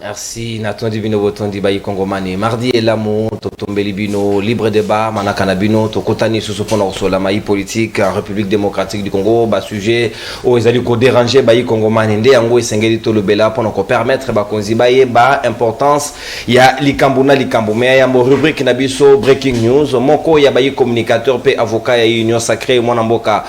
Merci Nathan Divino Botondi Bayi Kongomani. Mardi et l'amour, Totombeli Bino, libre débat, Manakana Bino, Tokotani Sousopona la maï politique en République démocratique du Congo, bas sujet, où ils allaient déranger Bayi Kongomani, Ndé Ango et Sengeli Tolobela pour nous permettre, Bakonzi Baye, bas importance, il y a Likambuna Likamboume, il y a une rubrique Nabiso Breaking News, Moko, il y a Bayi communicateur, P avocat, il y a Union Sacrée, Monamboka,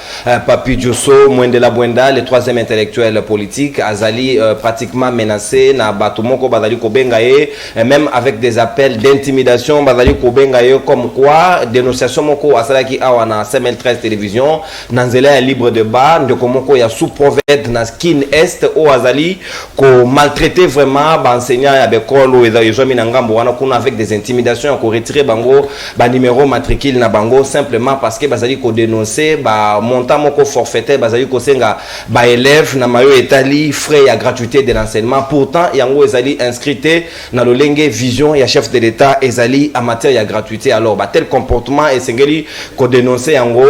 Papi Diosso, Mwendela Bwenda, le troisième intellectuel politique, Azali pratiquement menacé, na Batumo. Bazali Kobengaye, même avec des appels d'intimidation, Bazali Kobengaye, comme quoi, dénonciation Moko Asalaki Awana, CML13 télévision, Nanzela un libre débat, de Komoko ya sous-prophète, na skin est, au Azali, ko maltraité vraiment, enseignant à Bekolo, et Zomi Nangambo, avec des intimidations, ko retiré Bango, numéro matricule na Bango, simplement parce que Bazali ko dénoncé, montant Moko forfaitaire, Bazali ko senga, élève, na mayo etali, frais à gratuité de l'enseignement, pourtant, Yango Ezali inscrité dans le Lengue Vision et chef de l'État Ezali en matière de gratuité. Alors, tel comportement et Sengeli qu'on dénonçait en gros,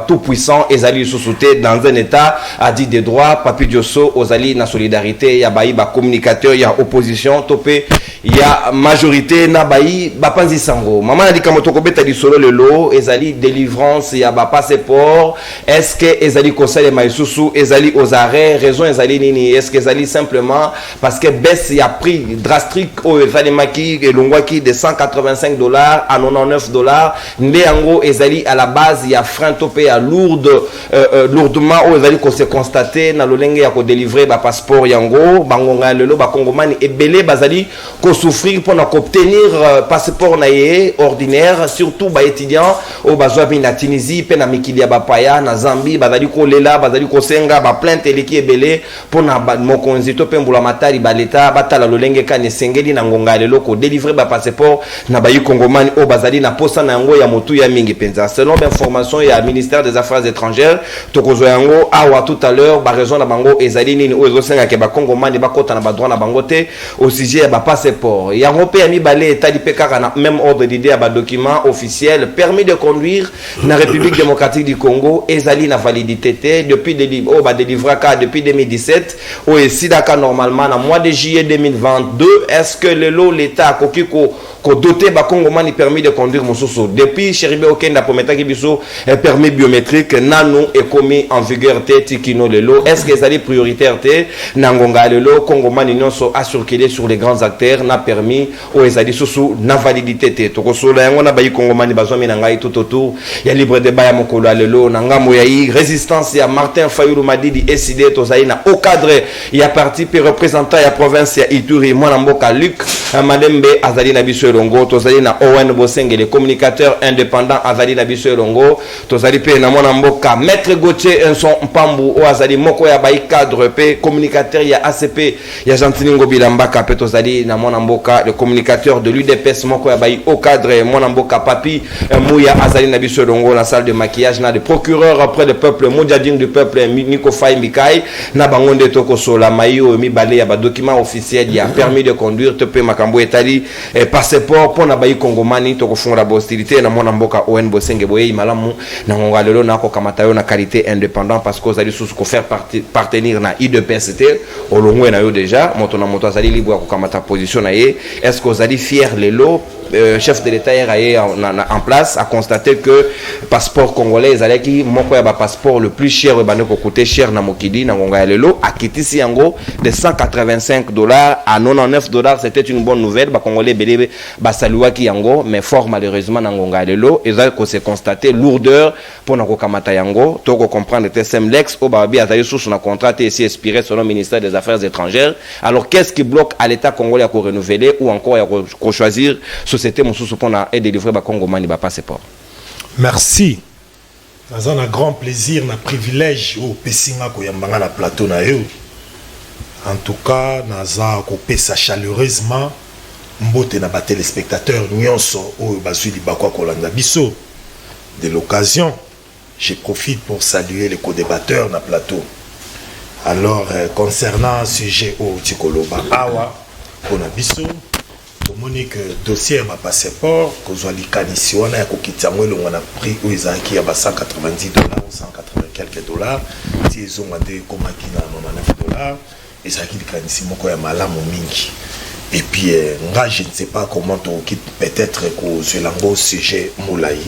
tout puissant Ezali sous-souté dans un État a dit des droits, Papi Diosso, Ozali na solidarité, il y a Baï, communicateur, il y a opposition, topé, il y a majorité, na Baï, Bapanzi Sango. Maman a dit Kamoto Kobeta dit solo le lot, Ezali délivrance, il y a passeport, est-ce que Ezali conseil Maïsoussou, Ezali aux arrêts, raison Ezali Nini, est-ce que Ezali simplement parce que baisse il y a prix drastique au Zalemaki et Longwaki de $185 à $99. Néango Ezali à la base il y a frein topé à lourdement au Ezali qu'on s'est constaté dans le Lengue à délivrer ba passeport yango bangonga lelo ba Kongomani et belé bazali qu'on souffrir pour obtenir passeport naie ordinaire surtout ba étudiant au bazwa bin la Tunisie pe na mikili ya bapaya na Zambie bazali ko lela bazali ko senga ba plainte eleki ebelé pour na mokonzi to pe mbula matari ba leta batala lolenge kane sengeli na ngonga lelo ko délivrer ba passeport na bayi Kongomani o bazali na posa na yango ya motu ya mingi penza selon l'information ya ministère des affaires étrangères tokozo yango awa tout à l'heure ba raison na bango ezali nini o ezosenga ke ba Kongomani ba kota na ba droit na bango te au sujet ya ba passeport yango pe ami balé etali pe kaka na même ordre d'idée ya ba document officiel permis de conduire na République démocratique du Congo ezali na validité te depuis délivrer depuis 2017 o esidaka normalement na mois de juillet 2022 est-ce que l'État a doté ba Kongomani permis de conduire Moussousou depuis Cheribe Okenda Pometa Kibiso permis biométrique nano est commis en vigueur te tikino lelo est-ce que ça est prioritaire te nangonga lelo Kongomani nyonso a circulé sur les grands acteurs n'a permis o ezali susu na validité te tokosola yango na bayi Kongomani bazomi na ngai tout autour ya libre débat ya mokolo lelo na ngambo ya résistance ya Martin Fayulu Madidi décidé tozali na au cadre ya parti pe représentant ya province ya Ituri mwana mboka Luc Madembe azali na biso Longo tozali na Owen Bosenge les communicateurs indépendants azali na biso Longo tozali pe na mwana mboka Maître Gauthier Enson Mpambu o azali moko ya bayi cadre pe communicateur ya ACP ya Jantiningo Bilambaka pe tozali na mwana mboka le communicateur de l'UDPS moko ya bayi au cadre mwana mboka Papi Mouya azali na biso Longo na salle de maquillage na de procureur auprès du peuple Moudjading du peuple Nico Faye Mikai na bangonde toko sola mayo mi balé ya ba document officiel ya permis de conduire te pe makambo etali passeport pour na bayi Kongomani toko fonga ba hostilité na mwana mboka ON Bosenge boye malamu na ngonga lelo na ko kamata yo na qualité indépendant parce que ozali sous ko faire partenir na IDPST olongwe na yo déjà moto na moto azali libre ko kamata position na ye est-ce que ozali fier lelo chef de l'État en place a constaté que passeport congolais qui moko ya ba passeport le plus cher et baneko coûté cher na mokili na ngonga lelo a kitisi yango de $185 à $99 c'était une bonne nouvelle ba congolais belé ba saluaki yango mais fort malheureusement na ngonga lelo ezali ko se constater lourdeur pour na ko kamata yango to ko comprendre TSM Lex o ba bi azali sous na contrat et si expiré selon le ministère des Affaires étrangères alors qu'est-ce qui bloque à l'État congolais à ko renouveler ou encore à ko choisir société Moussousou pona et délivrer ba Kongomani ba passeport. Merci. Dans un grand plaisir, un privilège au Pessinga ko yambanga na plateau na yo. En tout cas, naza ko pesa chaleureusement mbote na ba téléspectateurs nyonso o bazui libakwa kolanda biso. De l'occasion, je profite pour saluer les co-débatteurs na plateau. Alors concernant sujet au Tikoloba awa pona biso Monique dossier ma passeport que soit likanisi wana ya kokita mwelo wana prix où ils qui a $190 ou 180 quelques dollars si ils ont demandé comme qui na $99 et ça qui likanisi moko ya malamu mingi Et puis, moi, je ne sais pas comment on quitte peut-être que le sujet Moulaï,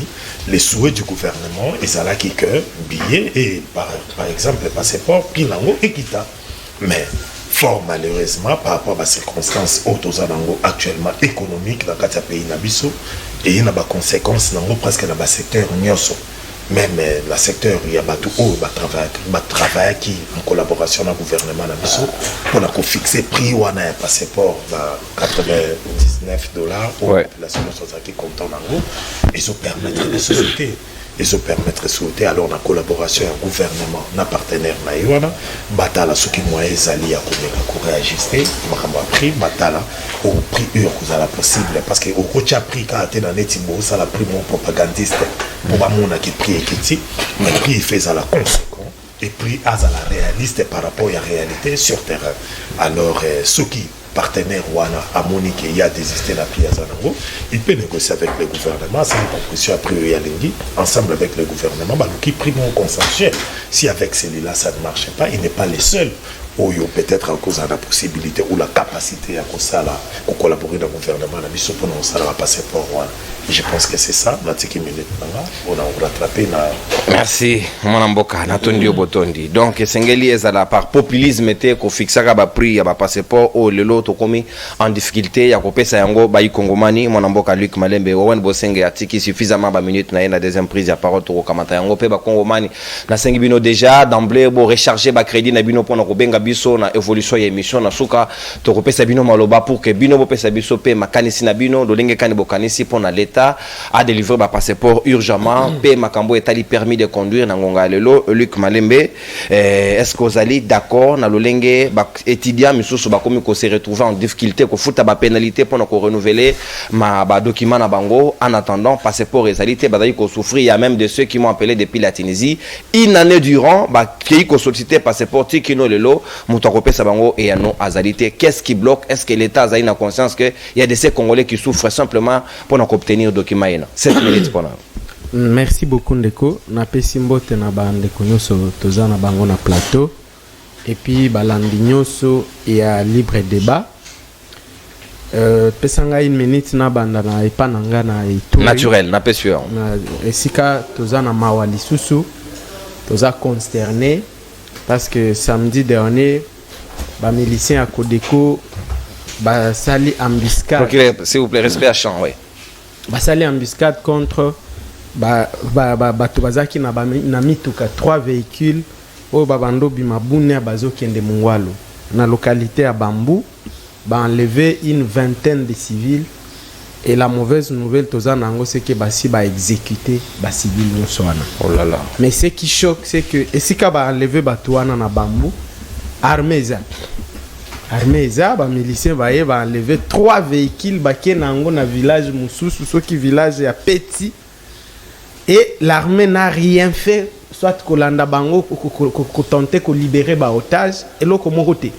les souhaits du gouvernement, et ça là qui que billet et par exemple passeport, Pinango et Kita. Mais fort malheureusement, par rapport à la circonstance actuellement économique dans le pays Nabiso, et il y a des conséquences presque dans le secteur Nyoso. Même le secteur, il y a des travail qui en collaboration avec le gouvernement pour fixer le prix ou un passeport à $99 pour la population qui compte en anglais et ça permettre de sauter. Et ça permettre de sauter alors en collaboration avec le gouvernement, nos partenaires, batala ceux qui ont allé à réajuster, prix batala au prix vous avez possible parce que au coach a pris quand tu es dans les tibos, ça la prix mon propagandiste pour pas mon qui prix qui mais prix fait à la conséquence et prix à la réaliste par rapport à la réalité sur terrain. Alors ceux qui partenaire Wana à Monique il y a désisté la pièce en il peut négocier avec le gouvernement c'est une proposition a priori à Lingi ensemble avec le gouvernement qui prime un consensuel si avec celui-là ça ne marche pas il n'est pas le seul ou peut-être en cause de la possibilité ou la capacité à collaborer dans le gouvernement pour nous ça va passer pour Wana. Je pense que c'est ça na tiki minute on a rattrapé na merci mon mboka na tondi obotondi donc sengeli ezala par populisme te ko fixaka ba prix ya ba passeport o lelo to komi en difficulté ya ko pesa yango ba ikongomani mon mboka Luc Malembe Owen Bosenge atiki suffisamment ba minute na na deuxième prise ya parole to ko kamata yango pe ba kongomani na sengi bino déjà d'emblée bo recharger ba crédit na bino pona ko benga biso na évolution ya émission na suka to ko pesa bino maloba pour que bino bo pesa biso pe makanisi na bino do lenge kani bokanisi pona a délivré un passeport urgemment pe makambo etali permis de conduire na ngonga lelo Luc Malembe est-ce que vous allez d'accord na lolenge ba étudiant misusu ba komi ko se retrouver en difficulté ko futa ba pénalité pour ko renouveler ma ba document na bango en attendant passeport ezalité ba ko souffrir il y a même de ceux qui m'ont appelé depuis la Tunisie une année durant ba qui ko solliciter passeport tikino lelo muto ko pesa bango et ya non azalité qu'est-ce qui bloque est-ce que l'état a une conscience que il y a de ces Congolais qui souffrent simplement pour obtenir document 7 minutes pour nous. Merci beaucoup Ndeko na pesi mbote na bandeko nyoso toza na bango na plateau et puis balandi nyoso ya libre débat pesanga une minute na banda na epananga na itu naturel na pesure na esika toza na mawa lisusu toza consterné parce que samedi dernier ba milicien à Codeco ba sali embuscade procureur s'il vous plaît respect à champ oui basali embuscade contre bato bazaki na mituka 3 véhicules oyo babando bimabune bazo kende mungwalo na localité à Bambou enlevé une vingtaine de civils et la mauvaise nouvelle toza nango c'est que basi ba exécuter ba civils nyonso wana. Oh là là. Mais ce qui choque c'est que esika ba enlevé bato wana na Bambou armée eza ba milicien ba enlevé 3 véhicules ba kenango na village mususu soki village ya Petit et l'armée n'a rien fait soit kolanda bango ko tenter ko libérer ba otage et loko mokote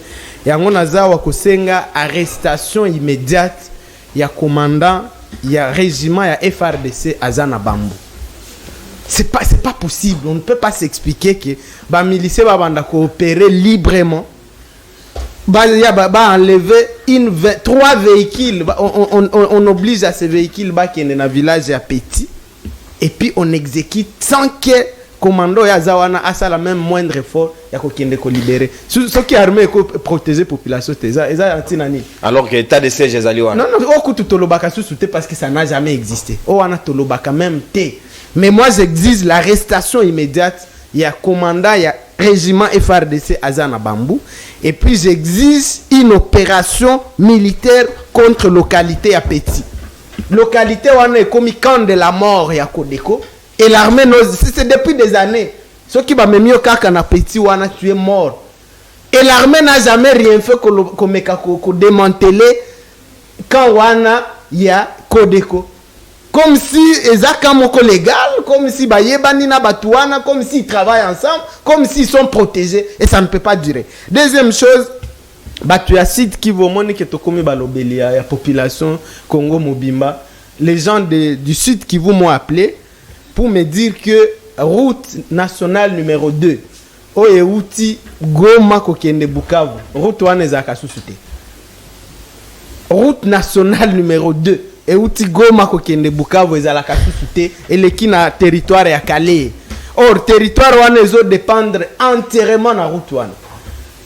yango nazawa ko senga arrestation immédiate ya commandant ya régiment ya FRDC azana Bambou. C'est pas possible, on ne peut pas s'expliquer que ba milicien ba banda coopérer librement ba enlever 3 véhicules on oblige à ces véhicules ba qui est dans village à Petit et puis on exécute sans que commando ya zawana asa la même moindre effort ya ko kende ko libérer ce qui armé ko protéger population teza antinani alors que état de siège ezali wana non okutu tolobaka sous-souté parce que ça n'a jamais existé o wana tolobaka même té mais moi j'exige l'arrestation immédiate ya commandant ya régiment FRDC azana Bambou et puis j'exige une opération militaire contre localité à Petit localité wana comme camp de la mort ya Codeco et l'armée c'est depuis des années ceux qui va même kaka na Petit wana tu es mort et l'armée n'a jamais rien fait ko démanteler quand wana ya Codeco comme si ezaka moko légal comme si bayebani na batuana comme si ils travaillent ensemble comme s'ils sont protégés et ça ne peut pas durer. Deuxième chose batu ya site qui vont moni que tokomi balobeli ya population Congo Mobimba les gens du sud qui vous m'ont appelé pour me dire que route nationale numéro 2 oye outi Goma kokende Bukavu route wana ezaka susute route nationale numéro 2 et outi Goma kokende Bukavu ezalaka susute et leki na territoire ya Calais. Or territoire wana ezo dépendre entièrement na route wana.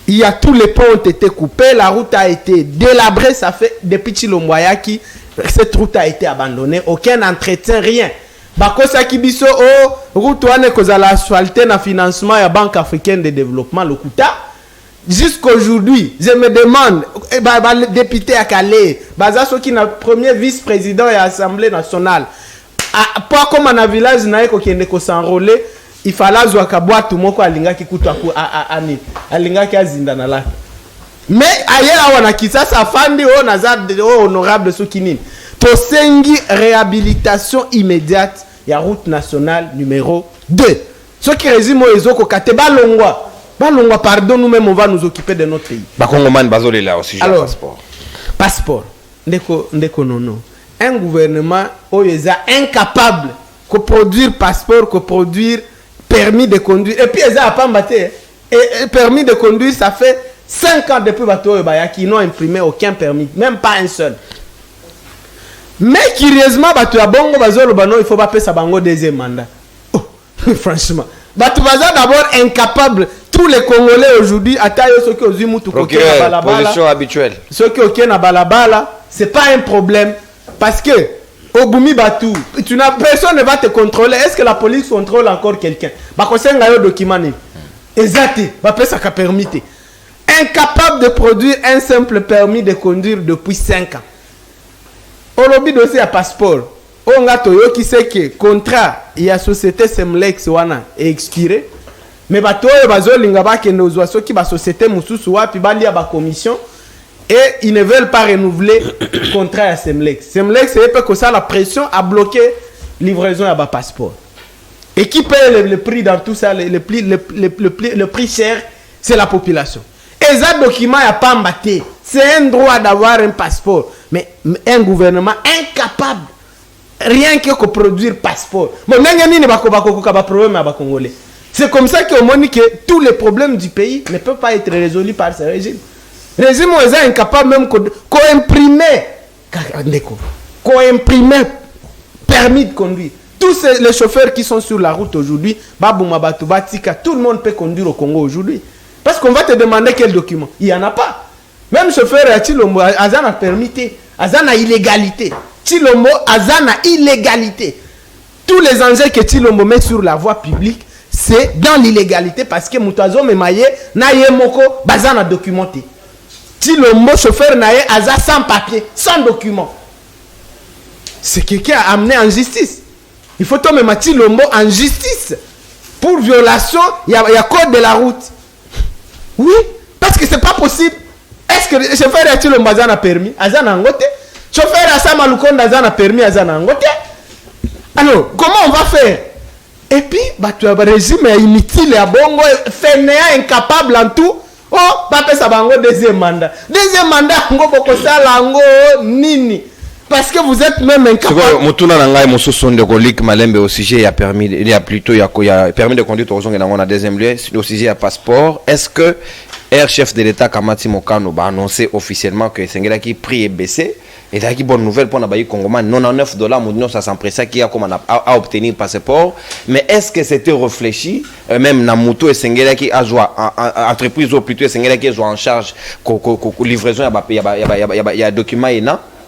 Il y a tous les ponts ont été coupés, la route a été délabrée, ça fait depuis Chilomboyaki, cette route a été abandonnée, aucun entretien, rien. Bakosa Kibiso, route wana kozala asphaltée na financement ya Banque africaine de développement, le Kuta. Jusqu'aujourd'hui, je me demande, le député à Calais, ceux qui sont premier vice-président de l'Assemblée nationale, pas comme un village qui s'enrôler, il fallait que tout le monde alinga ki kutaku alinga ki azinda na la. Mais ailleurs on a qui ça fandi honorable Soukinin. To sengi réhabilitation immédiate ya route nationale numéro 2. Ce qui résume ezoko kateba longwa. Balongwa, pardon, nous-mêmes, on va nous occuper de notre pays. Bakongomane bazole là aussi, alors, passeport. Passeport. Ndeko nono. Un gouvernement est incapable de produire passeport, de produire permis de conduire. Et puis, ils n'ont pas batté. Et permis de conduire, ça fait 5 ans depuis qu'ils n'ont imprimé aucun permis, même pas un seul. Mais curieusement, il faut pas payer sa bango deuxième mandat. Oh, franchement. Batoubaza d'abord incapable. Tous les Congolais aujourd'hui, ceux qui ont vu position habituelle. Ceux qui ont na balabala, c'est pas un problème parce que au Boumi Batou, personne ne va te contrôler. Est-ce que la police contrôle encore quelqu'un? Bakosenga yo document. Exact. Ba ça ka permis. Incapable de produire un simple permis de conduire depuis 5 ans. Au lobby dossier à passeport. On a toyo qui sait que contrat il y a société Semlex wana est expiré. Mais batoyo bazolinga ba ke nos oiseaux qui ba société mususu wapi bali ya ba commission et ils ne veulent pas renouveler contrat à Semlex. Semlex c'est peu que ça la pression a bloqué livraison à ba passeport. Et qui paye le prix dans tout ça le prix cher c'est la population. Et ça document a pas mbaté. C'est un droit d'avoir un passeport mais un gouvernement incapable rien que produire passeport. Bon nani ba problème à ba Congolais. C'est comme ça qu'on montre que tous les problèmes du pays ne peuvent pas être résolus par ce régime. Le régime est incapable même d'imprimer permis de conduire. Tous les chauffeurs qui sont sur la route aujourd'hui, tout le monde peut conduire au Congo aujourd'hui. Parce qu'on va te demander quel document. Il n'y en a pas. Même chauffeur à Chilombo, Azan a permis, Azan a illégalité. Chilombo, Azan a illégalité. Tous les enjeux que Chilombo met sur la voie publique, c'est dans l'illégalité parce que Moutazo Memaye naye moko bazana documenté. Chilombo chauffeur naye aza sans papier, sans document. C'est quelqu'un a amené en justice. Il faut tomber Chilombo en justice pour violation, il y a code de la route. Oui, parce que c'est pas possible. Est-ce que le chauffeur a Chilombo azana permis, azana ngote? Chauffeur a Samalukonda azana permis, azana ngote? Alors, comment on va faire? Et puis, le régime est inutile à Bongo, fainéant, incapable en tout. Oh, papa Sabango, deuxième mandat. Deuxième mandat, Ngo Bokosa, Lango, Nini. Parce que vous êtes même incapable. Mutuna Nangai, Moussou Sondegolik, Malembe au sujet, il y a permis, il y a plutôt, il y a permis de conduire au Zongue dans deuxième lieu, au sujet, il y a passeport. Est-ce que Air chef de l'État Kamati Mokano a annoncé officiellement que Sengelaki prix est baissé? Et là, qui bonne nouvelle pour les Congolais, $99, nous ça s'empressa qui a comme à obtenir passeport. Mais est-ce que c'était réfléchi, même Namuto et Sengela qui a joué entreprise ou plutôt Sengela qui a joué en charge livraison il y a document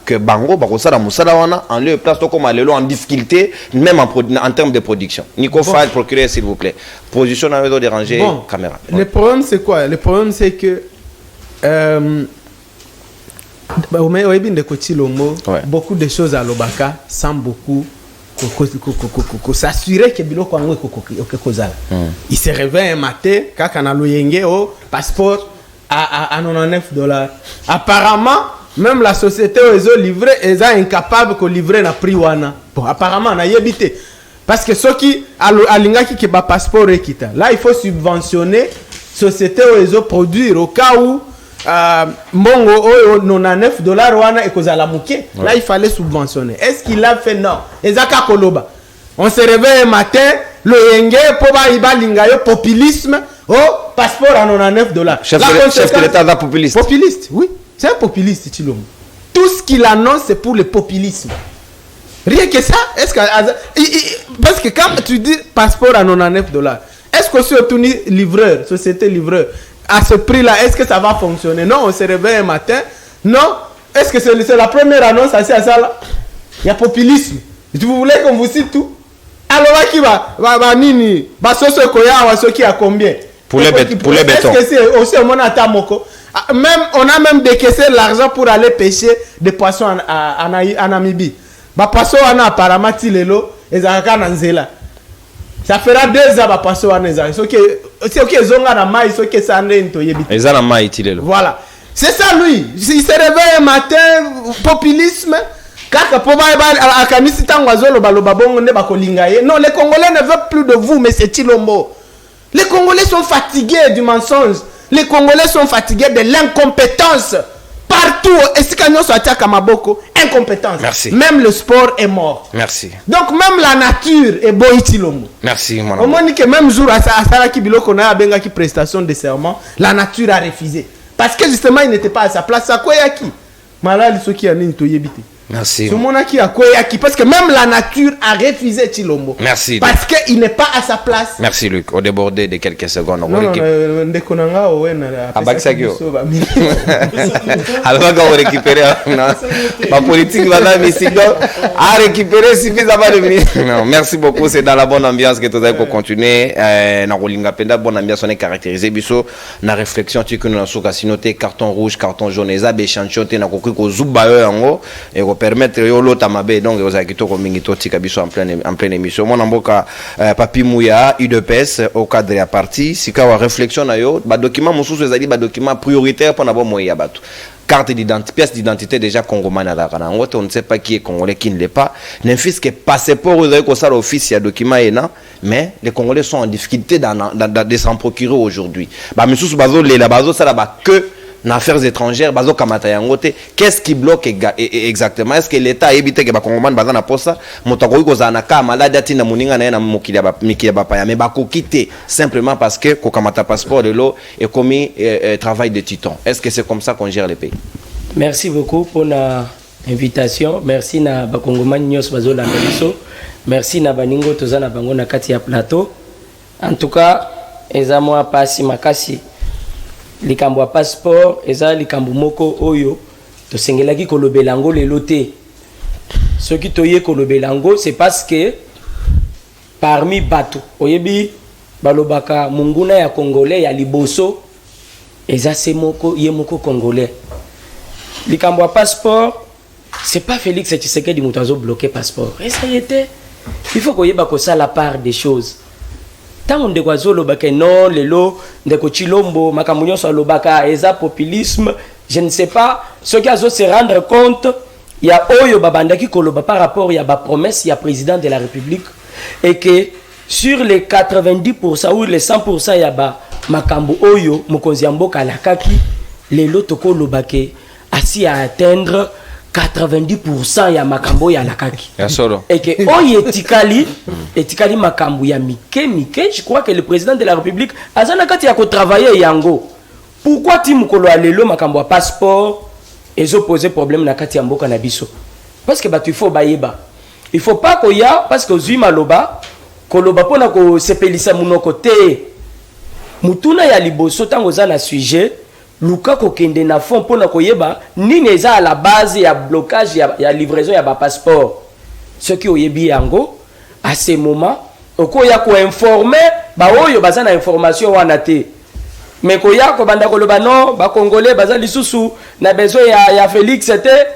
que Bango Bakosala Moussala wana en lieu place comme en difficulté même en termes de production. Nico Fall, procureur s'il vous plaît. Position dans le déranger caméra. Le problème c'est quoi? Le problème c'est que beaucoup de choses à l'Obaka sans beaucoup s'assurer que Biloko Ango Kozala. Il se réveille un matin, quand on a le passeport à $99. Apparemment, même la société où ils ont livré, ils sont incapables de livrer na prix wana. Bon, apparemment, on a yébité. Parce que ceux qui a l'ingaki qui ba passeport ekita. Là, il faut subventionner société où ils ont produire au cas où Mongo $99 wana ekozala muke. Là il fallait subventionner. Est-ce qu'il l'a fait? Non. Ezaka koloba. On se réveille un matin, le yenge poba ibalinga yo populisme. Oh, passeport à $99. Chef de l'État populiste. Populiste, oui. C'est un populiste Chilombo. Tout ce qu'il annonce, c'est pour le populisme. Rien que ça, est-ce que... Parce que quand tu dis passeport à $99, est-ce que si on dit livreur, société livreur, à ce prix-là, est-ce que ça va fonctionner? Non, on se réveille un matin. Non. Est-ce que c'est la première annonce à ça là? Il y a populisme. Vous voulez qu'on vous cite tout? Alors, qui va nini? Basoso koya, qui a combien? Pour les bétons. Est-ce que c'est aussi un monata moko? Même, on a même décaissé l'argent pour aller pêcher des poissons en Namibie. Bah, poisson en apparemment, tilelo, et zaka nanzela. Ça fera 2 ans, bah, poisson en ezaka. C'est ok, zonga na mai, c'est ok, ça en est intoyébite. Ezana mai, tilelo. Voilà. C'est ça, lui. Il se réveille un matin, populisme. Non, les Congolais ne veulent plus de vous, mais c'est Chilombo. Les Congolais sont fatigués du mensonge. Les Congolais sont fatigués de l'incompétence. Partout, incompétence. Merci. Même le sport est mort. Merci. Donc même la nature est beau Chilombo. Merci, mon Au moins que même jour à Saraki Biloko na benga qui prestation de serment, la nature a refusé. Parce que justement, il n'était pas à sa place. À quoi yaki? Malal ceux qui a ni toyebité. Merci. Ce monde qui a quoi yaki? Parce que même la nature a refusé Chilombo. Merci. Parce qu'il n'est pas à sa place. Merci Luc. Au débordé de quelques secondes. Non, Ndekonanga Owen. Abakisakio. Alors on va récupérer. Ma politique va dans Missigo à récupérer suffisamment de minutes. Non, merci beaucoup. C'est dans la bonne ambiance que tu as continuer. Na Rolinga Penda, bonne ambiance on est caractérisé. Biso na réflexion tu que nous avons noté carton rouge, carton jaune. Eza be chanchote na koki ko zuba yo yango et ko permettre yo lota mabe donc aux akito ko mingi to tika biso en pleine émission. Mon amboka Papi Mouya UDPS au cadre de la partie sika wa réflexion na yo ba document mususu ezali ba document prioritaire pour na bo moya batu. Carte d'identité, pièce d'identité déjà congomane à la Ghana. On ne sait pas qui est congolais, qui ne l'est pas. N'importe que passeport, vous avez ça l'office, il y a document mais les Congolais sont en difficulté de s'en procurer aujourd'hui. Bah, monsieur Soubazo, les bazo, ça là-bas que affaires étrangères, bazo kamata yangote. Qu'est-ce qui bloque exactement? Est-ce que l'État a évité que les Congomais bazan na posa, motakoi ko zanaka malade atina muninga na mokili ba paya, mais bako quitter simplement parce que ko kamata passeport de l'eau est commis travail de titan. Est-ce que c'est comme ça qu'on gère les pays? Merci beaucoup pour l'invitation. Merci na bakongomais nyos bazo la biso. Merci na baningo tozana bango na kati ya plateau. En tout cas, ezamwa pasi makasi. Likambo ya passeport eza likambo moko oyo to sengelaki kolobelango lelo te. Ce qui toye kolobelango c'est parce que parmi bato oyebi balobaka munguna ya congolais ya liboso eza se moko ye moko congolais. Likambo ya passeport c'est pas Félix Tshisekedi muto azo bloquer passeport. Et ça y était. Il faut koyeba ko ça la part des choses. Tant de guazolo baka non lelo de Chilombo makambo nyonso lobaka eza populisme, je ne sais pas ce qui a se rendre compte il y a oyo babandaki koloba par rapport il y a ba promesse il y a président de la République et que sur les 90% ou les 100% il y a ba makambo oyo mokonzi mboka lakaki lelo toko lobake asi à atteindre 90% ya makambo ya lakaki. Et que oye etikali makambo ya mike, je crois que le président de la République azana kati ya ko travailler yango. Pourquoi ti mukolo alelo makambo ya passeport ezo poser problème na kati ya mboka na biso? Parce que il faut bayeba. Il faut pas ko ya parce que ozui maloba koloba pona ko sepelisa munoko te. Mutuna ya liboso tango za na sujet Luka kokende na fond pour na koyeba nini eza à la base ya blocage ya livraison ya ba passeport. Ce qui oyebi yango à ce moment okoya ko informer ba oyo baza na information wana te. Mais koya ko banda koloba non ba congolais baza lisusu na besoin ya Félix c'était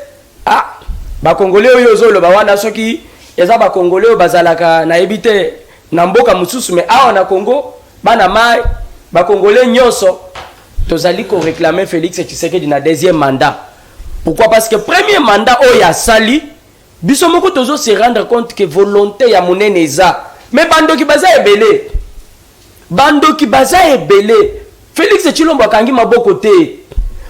ba congolais oyo zolo ba wana soki eza ba congolais bazalaka na ebite na mboka mususu mais awa na Congo bana mai ba congolais nyoso tozali ko réclamer Félix Tshisekedi na deuxième mandat. Pourquoi? Parce que premier mandat oya sali biso moko tozo se rendre compte que volonté ya monene eza mais bando ki baza ebele Félix Tshilombo akangi maboko te.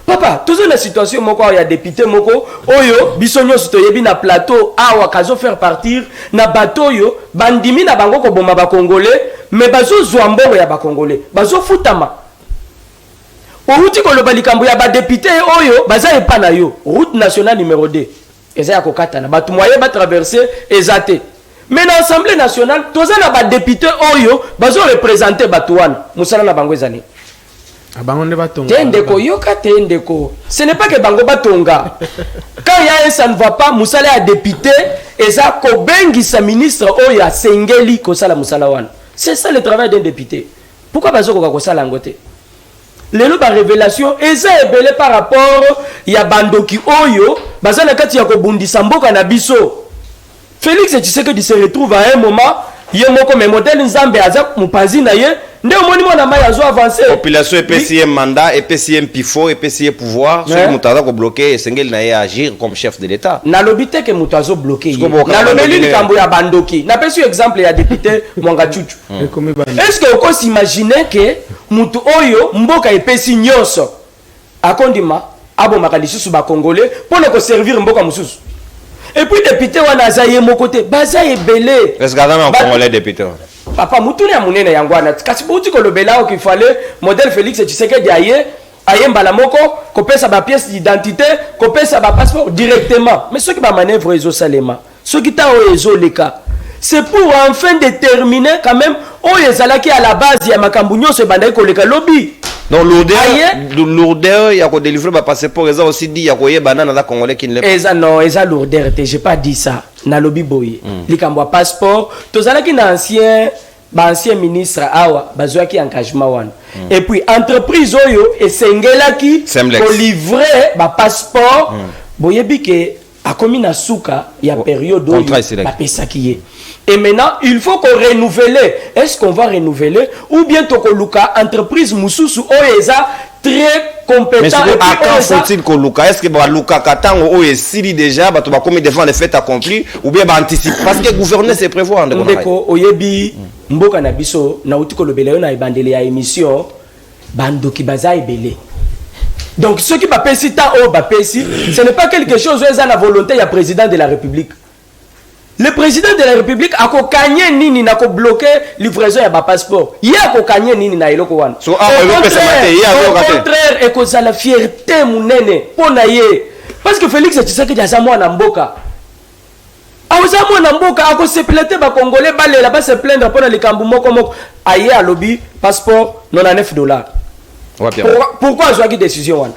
Papa tozo na situation moko ya député moko oyo biso nyonso toyebi na plateau awa kazo faire partir na bateau yo bandimi na bango ko boma ba congolais mais bazo zwa mbongo ya ba congolais bazo futama. outi koloba likambo ya ba député oyo baza epa na yo route nationale numéro 2 eza ya kokatana bato moyen ba traverser ezate mais na assemblée nationale toza na ba député oyo bazo représenter bato wana musala na bango ezali Tendeko yoka tendeko. Ce n'est pas que bango batonga. Quand il y a un ça ne va pas, musala a député et ça kobengi sa ministre oya sengeli kosala musala wana. C'est ça le travail d'un député. Pourquoi bazoko ka kosala ngote? Lelo ba révélation eza ebele par rapport ya bandoki oyo bazana kati ya kobundisa mboka na biso. Félix tu sais que il se retrouve à un moment yemoko me modèle nzambe aza mupazi na ye nde omoni mwana mai azo avancer population EPCM mandat EPCM pifo EPCM pouvoir ce mutaza ko bloquer esengeli na ye agir comme chef de l'état na lobité que mutazo bloquer na lobeli likambo ya bandoki na pesu exemple ya député Mwanga Chuchu est-ce que on s'imaginer que mutu oyo mboka epesi nyonso akondima abo makalisusu ba congolais pour ne servir mboka mususu. Et puis député wana azaye mon côté baza ebele est-ce que un congolais député papa mutune ya munene yangwana kasi buti ko lobela qu'il fallait modèle Félix Tshisekedi aye mbala moko ko pesa ba pièce d'identité ko pesa ba passeport directement mais ceux qui ba manœuvre ezo salema ceux qui ta ezo leka c'est pour enfin déterminer quand même oyezalaki à la base ya makambu nyonso bandai ko leka lobby. Donc lourdeur il y a ko délivrer ba passeport eza aussi dit il y a ko yebana na congolais qui ne eza non eza lourdeur j'ai pas dit ça na lobby boy likambo passeport tozalaki na ancien ministre awa bazwaki engagement wana et puis entreprise oyo esengelaki ko livrer ba passeport boyebi ke akomi na suka ya période oyo ba pesaki ye. Et maintenant, il faut qu'on renouvelle. Est-ce qu'on va renouveler ou bien Tokoluka, entreprise Moussousou Oeza, très compétent. Mais à quand faut-il que Luka? Est-ce que Luka Katang ou Siri déjà, tu vas comme devant les faits accomplis ou bien anticiper? Parce que gouverner c'est prévoir. Ndeko Oyebi, Mboka Nabiso, Nautiko Lobele, na ebandele ya émission, Bandoki Baza Ebele. Donc ceux qui bapesi ta o bapesi, ce n'est pas quelque chose où ils ont la volonté du président de la République. Le président de la République a kokanye nini na ko bloquer livraison ya ba passeport. Il a kokanye nini na iloko wana. So au contraire et cause la fierté munene pona ye. Parce que Félix Tshisekedi aza mwana mboka. Aza mwana mboka ako se plaindre ba congolais balela ba se plaindre pona likambu moko moko aye à lobby passeport $99. Pourquoi azwaki décision wana?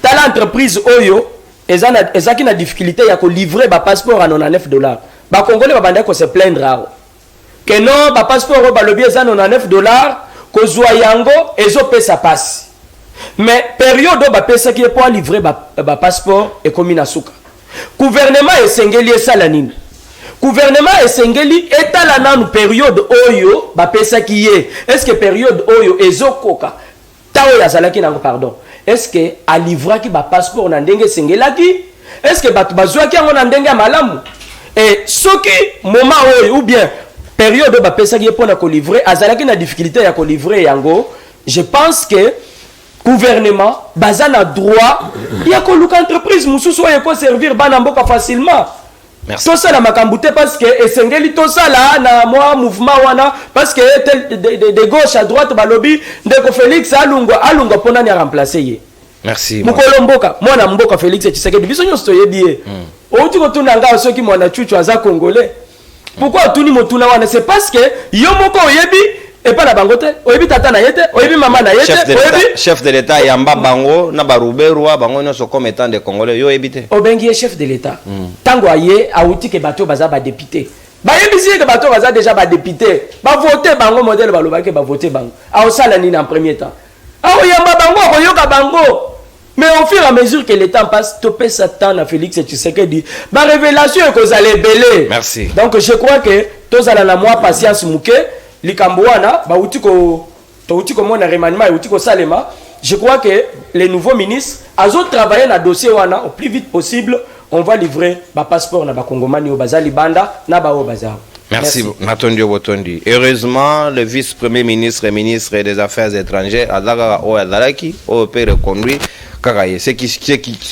Tala entreprise oyo ezaki na difficulté ya ko livrer ba passeport à $99. Ba congolais ba banda ko se plaindre que non ba passeport ba lobby eza $99 ko zwa yango ezo pesa passe mais période ba pesa ki pour livrer ba passeport et comme na suka gouvernement esengeli esala nini gouvernement esengeli etala nanu période oyo ba pesa ki ye est-ce que période oyo ezo koka tawo ya zalaki nango pardon est-ce que a livraki ba passeport na ndenge sengelaki est-ce que batu bazwaki yango na ndenge ya malamu et ce qui moment ou bien période ba pesa qui pour na ko livrer azalaki na difficulté ya ko livrer yango je pense que gouvernement bazana droit ya ko luka entreprise mususu ya ko servir bana mboka facilement. Merci. Tout ça na makambute parce que esengeli to ça là na moi mouvement wana parce que de gauche à droite ba lobby ndeko Félix alunga pona ni remplacer ye. Merci. Mukolo mboka mwana mboka Félix Tshisekedi biso nyonso toyebi oti ko tuna nga soki mwana Chuchu aza congolais. Pourquoi tuni motuna wana c'est parce que yo moko oyebi et pas la bangote oyebi tata na yete oyebi mama na yete oyebi chef de l'état yamba bango na baruberwa bango nyonso comme étant des congolais yo ebité obengi chef de l'état tango aye auti ke bato baza ba député ba yebisi ke bato baza déjà ba député ba voter bango modèle ba lobaki ba voter bango a osala nini en premier temps a oyamba bango koyoka bango. Mais au fur et à mesure que le temps passe, topé Satan à Félix Tshisekedi, ma révélation est que vous allez belé. Merci. Donc je crois que tous allez la moi patience mouké, likambouana, ba outiko mona remaniement et outiko salema. Je crois que les nouveaux ministres, à autres travailler na dossier wana au plus vite possible, on va livrer ba passeport na ba Kongomani au bazali banda na ba au bazar. Merci, Natondi Obotondi. Heureusement, le vice-premier ministre et ministre des Affaires étrangères, Azara Oadalaki, au père conduit, kaka ce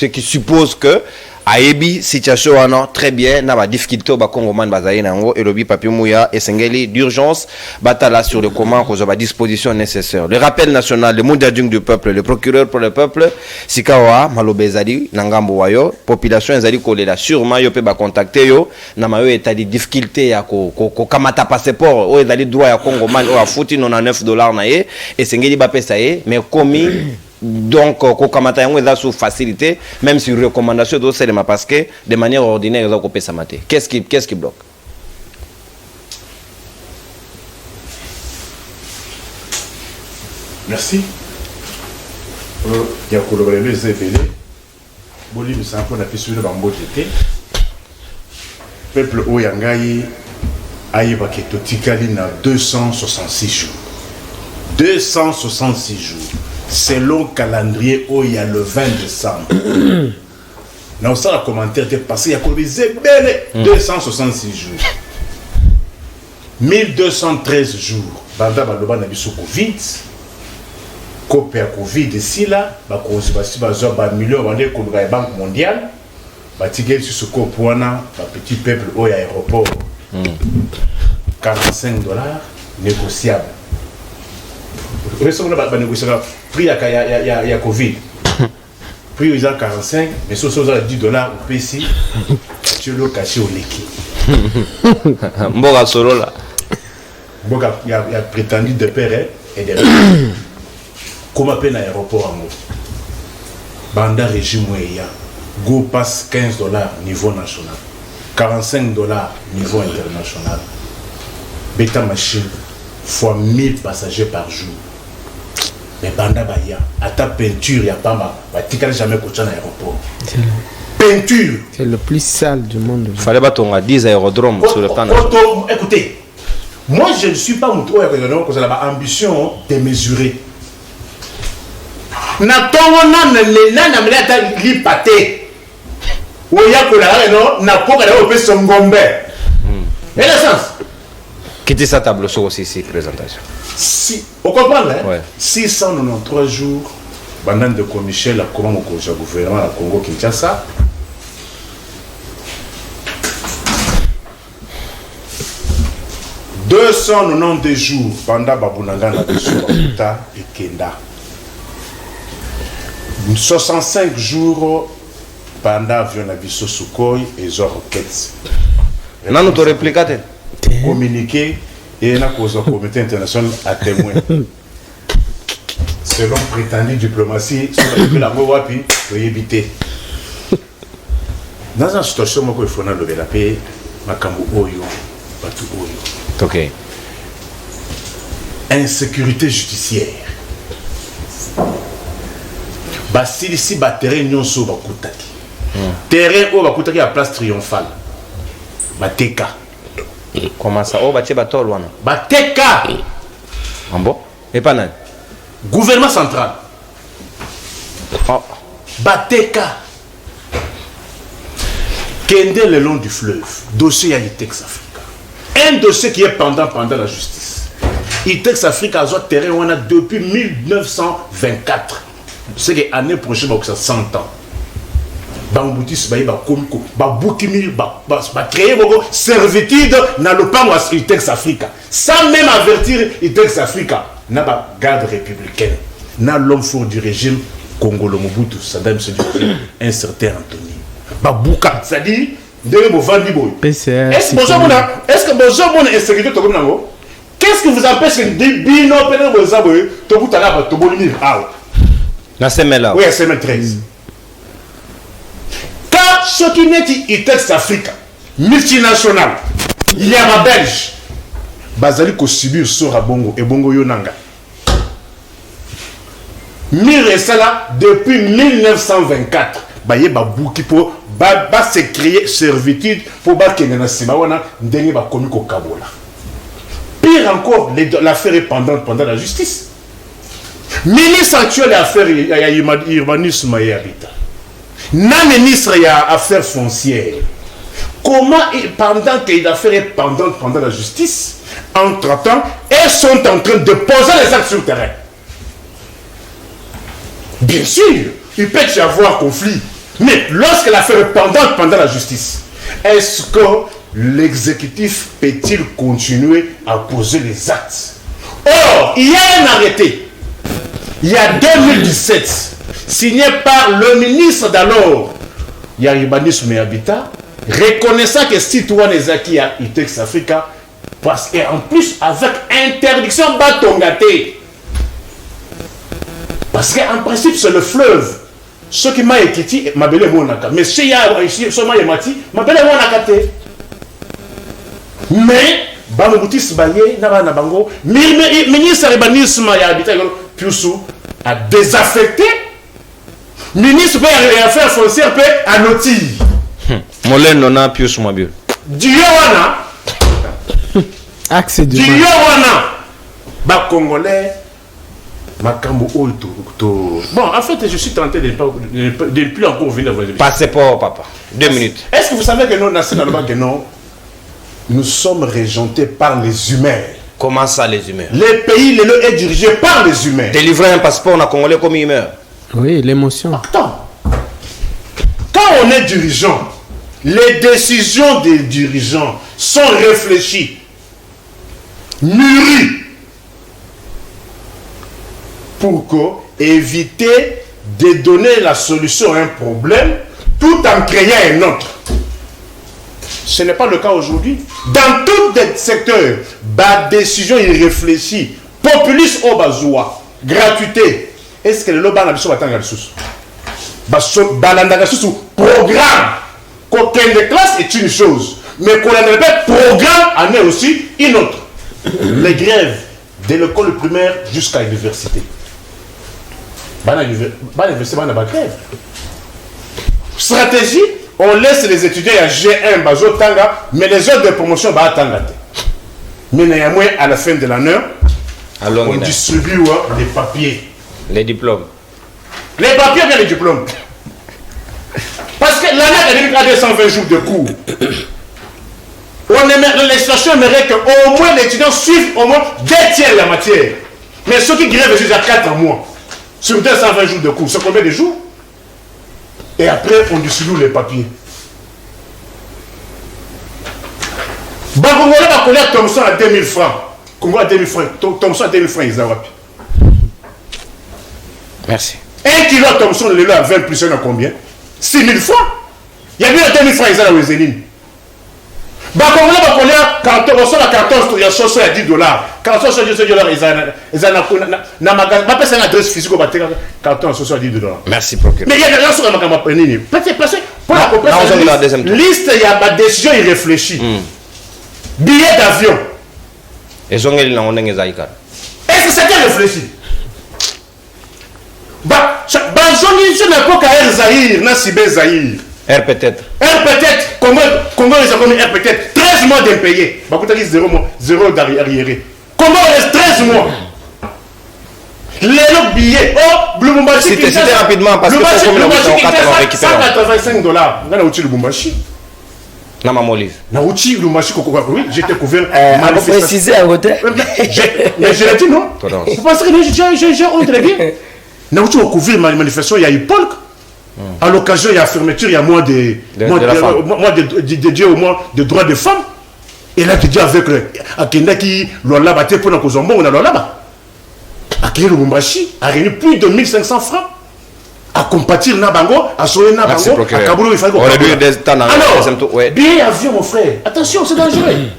qui suppose que ayebi situation wana très bien na ba difficulté ba Congoman bazali nango et lobi papier mouya esengeli d'urgence batala sur le comment qu'on a disposition nécessaire. Le rappel national, le mondial du peuple, le procureur pour le peuple, sikawa malobezali nangambo wayo population ezali kolela sûrement yo pe ba contacter yo na mayo état de difficulté ya ko kamata passeport o ezali droit ya Congoman o afuti $99 na ye esengeli ba pesa ye mais commis donc kokamata yango eza sous facilité même sur recommandation de Selema parce que de manière ordinaire eza kopesa mate. Qu'est-ce qui bloque? Merci. Il y a collaboré les épélés. Boli nous savons qu'on a fait sur le bambou jeté. Peuple Oyangaï aïe baketo tikali na 266 jours. 266 jours. Selon calendrier où il y a le 20 décembre. Dans ça, le commentaire était passé, il y a collaboré 266 jours. 1213 jours. Banda baloba na biso Covid. Copé à Covid ici là, ba millions de la Banque mondiale, ba ticket sur ce copoana, ba petit peuple au aéroport. $45 négociable. Vous savez ba négocier prix ya Covid. Prix ils ont 45, mais sur ça $10 au PC. Tu le caché au leki. Mboga solo là. Mboga il y a prétendu de père et de comment appelle l'aéroport en mot Banda régime ouéa go passe $15 niveau national, $45 niveau international. Beta machine fois 1000 passagers par jour. Mais Banda Baya, à ta peinture, il n'y a pas mal. Tu n'as jamais coaché à l'aéroport. Peinture. C'est le plus sale du monde. Il fallait pas tomber à 10 aérodromes sur le plan national. Écoutez, moi je ne suis pas mon tour parce que la ambition démesurée. Na tongo na mleta lipate oya kola no na poka na ope songombe et le sens quitter sa table sur aussi ici présentation si on comprend là ouais. 693 jours bandane de Michel a comment au gouvernement la Congo Kinshasa « 292 jours pendant Babunanga na biso Bakuta et Kenda. 65 jours pendant avion na biso Sukhoi et Zoroquette. Non, nous te répliquons. Communiqué et na cause au comité international à témoin. Selon prétendue diplomatie, sur la Wapi, faut éviter. Dans une situation où il faut lever la paix, Makambu Oyo, Batu Oyo. Ok. Insécurité judiciaire. Basilisi ba terrain nyonso bakutaki. Terrain o bakutaki à place triomphale. Bateka. Comment ça? Oh, batie batol wana. Bateka. Ambo? Et pas nan. Gouvernement central. Oh. Bateka. Kende le long du fleuve. Dossier à Itex Africa. Un dossier qui est pendant la justice. Itex Africa a un terrain on a depuis 1924. C'est que l'année prochaine, ça 100 ans. Bamboutis, Komiko, Baboukimil, créer une servitude dans le pan de Itex Africa. Sans même avertir Itex Africa. N'a pas garde républicaine. N'a l'homme fort du régime Congolo Mobutu, Saddam Hussein, un certain Anthony. Babouka, c'est-à-dire, PCR. est-ce que bonjour mon insécurité comme nango? Qu'est-ce qui vous empêche de bino pénétrer vos abonnés? Tobu tala tobolini ah. Na semela. Oui, c'est 13. Quand ce qui n'est Itex Africa, multinational, il y a ma belge, Bazali ko subir sora bongo et bongo yonanga. Mire ça depuis 1924. Baye babouki pour ba se créer servitude pour ba kenena sima wana ndenge ba komi ko kabola. Pire encore, l'affaire est pendant la justice. Ministre actuel affaires urbanisme et habitat. Na ministre y a affaires foncières. Comment pendant que l'affaire est pendant la justice, entre-temps, elles sont en train de poser les actes sur le terrain. Bien sûr, il peut y avoir conflit. Mais lorsque l'affaire est pendant la justice, est-ce que l'exécutif peut-il continuer à poser les actes? Or, il y a un arrêté, il y a 2017, signé par le ministre d'alors, Yaribanisme et Habitat, reconnaissant que citoyen Ezaki à Itex Africa, parce qu'en plus, avec interdiction batongate. Parce qu'en principe, c'est le fleuve. Ce qui m'a écrit, m'a belé monaka. Mais si il y a ici, ce m'a émati, m'a belé monaka. Mais, Bamoutis Baye, Nabana Bango, ministre urbanisme et habitat, Piusu, a désaffecté. Ministre des Affaires foncières, peut annotir. Molen Nona Piusu Mabio. Diwana. Axe du Diwana. Ba Congolais. Makambo Oito. Bon, en fait, je suis tenté de ne plus encore venir vous. Passeport, papa. 2 minutes. Est-ce que vous savez que nous, nationalement, que non, nous sommes régentés par les humains? Comment ça, les humains? Les pays, les lieux est dirigé par les humains. Délivrer un passeport, on a Congolais comme humeur. Oui, l'émotion. Attends. Quand on est dirigeant, les décisions des dirigeants sont réfléchies, mûries, pour éviter de donner la solution à un problème tout en créant un autre. Ce n'est pas le cas aujourd'hui. Dans tous les secteurs, la décision irréfléchie, populiste au bazoua, gratuité. Est-ce que le loba n'a pas de sous? Programme. Qu'aucun des classes est une chose, mais qu'on a un programme en est aussi une autre. Les grèves de l'école primaire jusqu'à l'université. Stratégie, on laisse les étudiants à G1, Bazo Tanga, mais les autres de promotion, bah Tanga. Mais néanmoins, à la fin de l'année, on distribue les papiers. Les diplômes. Les papiers, bien les diplômes. Parce que l'année académique a 220 jours de cours. L'expression aimerait qu'au moins les étudiants suivent au moins 2 tiers de la matière. Mais ceux qui grèvent jusqu'à 4 mois. Sur 220 jours de cours, c'est combien de jours? Et après, on distribue les papiers. Bagongolais va connaître Thomson à 2000 francs. Congo à 2000 francs. Thomson à 2000 francs, ils ont. Merci. 1 kilo à Thomson, le lot à 20 plus 1 à combien? 6000 francs. Il y a eu à 2000 francs, ils ont à Wézéline. Bagongolais va connaître quand on sort la carton, il y a sauce à 10 $. Quand on sort $, ils ont pas une adresse physique au bâtiment, carton sauce à 10 $. Merci, procureur. Mais il y a des gens qui ont appris. Pour la liste, il y a des décisions irréfléchies. Billets d'avion. Est-ce que c'était réfléchi? Je n'ai pas qu'à R Zahir, n'a Sibé Zahir. R peut-être. R peut-être. Comment les a commis R peut-être 13 mois d'impayés. Bakouta dit 0 d'arriéré. Comment reste 13 mois? Les autres billets. Oh, Lubumbashi. C'était rapidement parce que c'est comme la $185. On a outil Lubumbashi. Namamolive. Naouti Lubumbashi, oui, j'étais couvert. On va préciser à côté. Mais je l'ai dit non. Vous pensez que j'ai honte de bien? Naouti a couvert ma manifestation, il y a eu Polk. À l'occasion, il y a fermeture, il y a moins de dédié au moins de droits des femmes. Et là, tu dis avec Akenda qui l'a battu pour nous causer bon, on a là-bas. Akenda Lubumbashi a réuni plus de 1500 francs à compatir Nabango, à sauver Nabango, à Kaboulou, il fallait qu'on alors, billet avion, mon frère. Attention, c'est dangereux.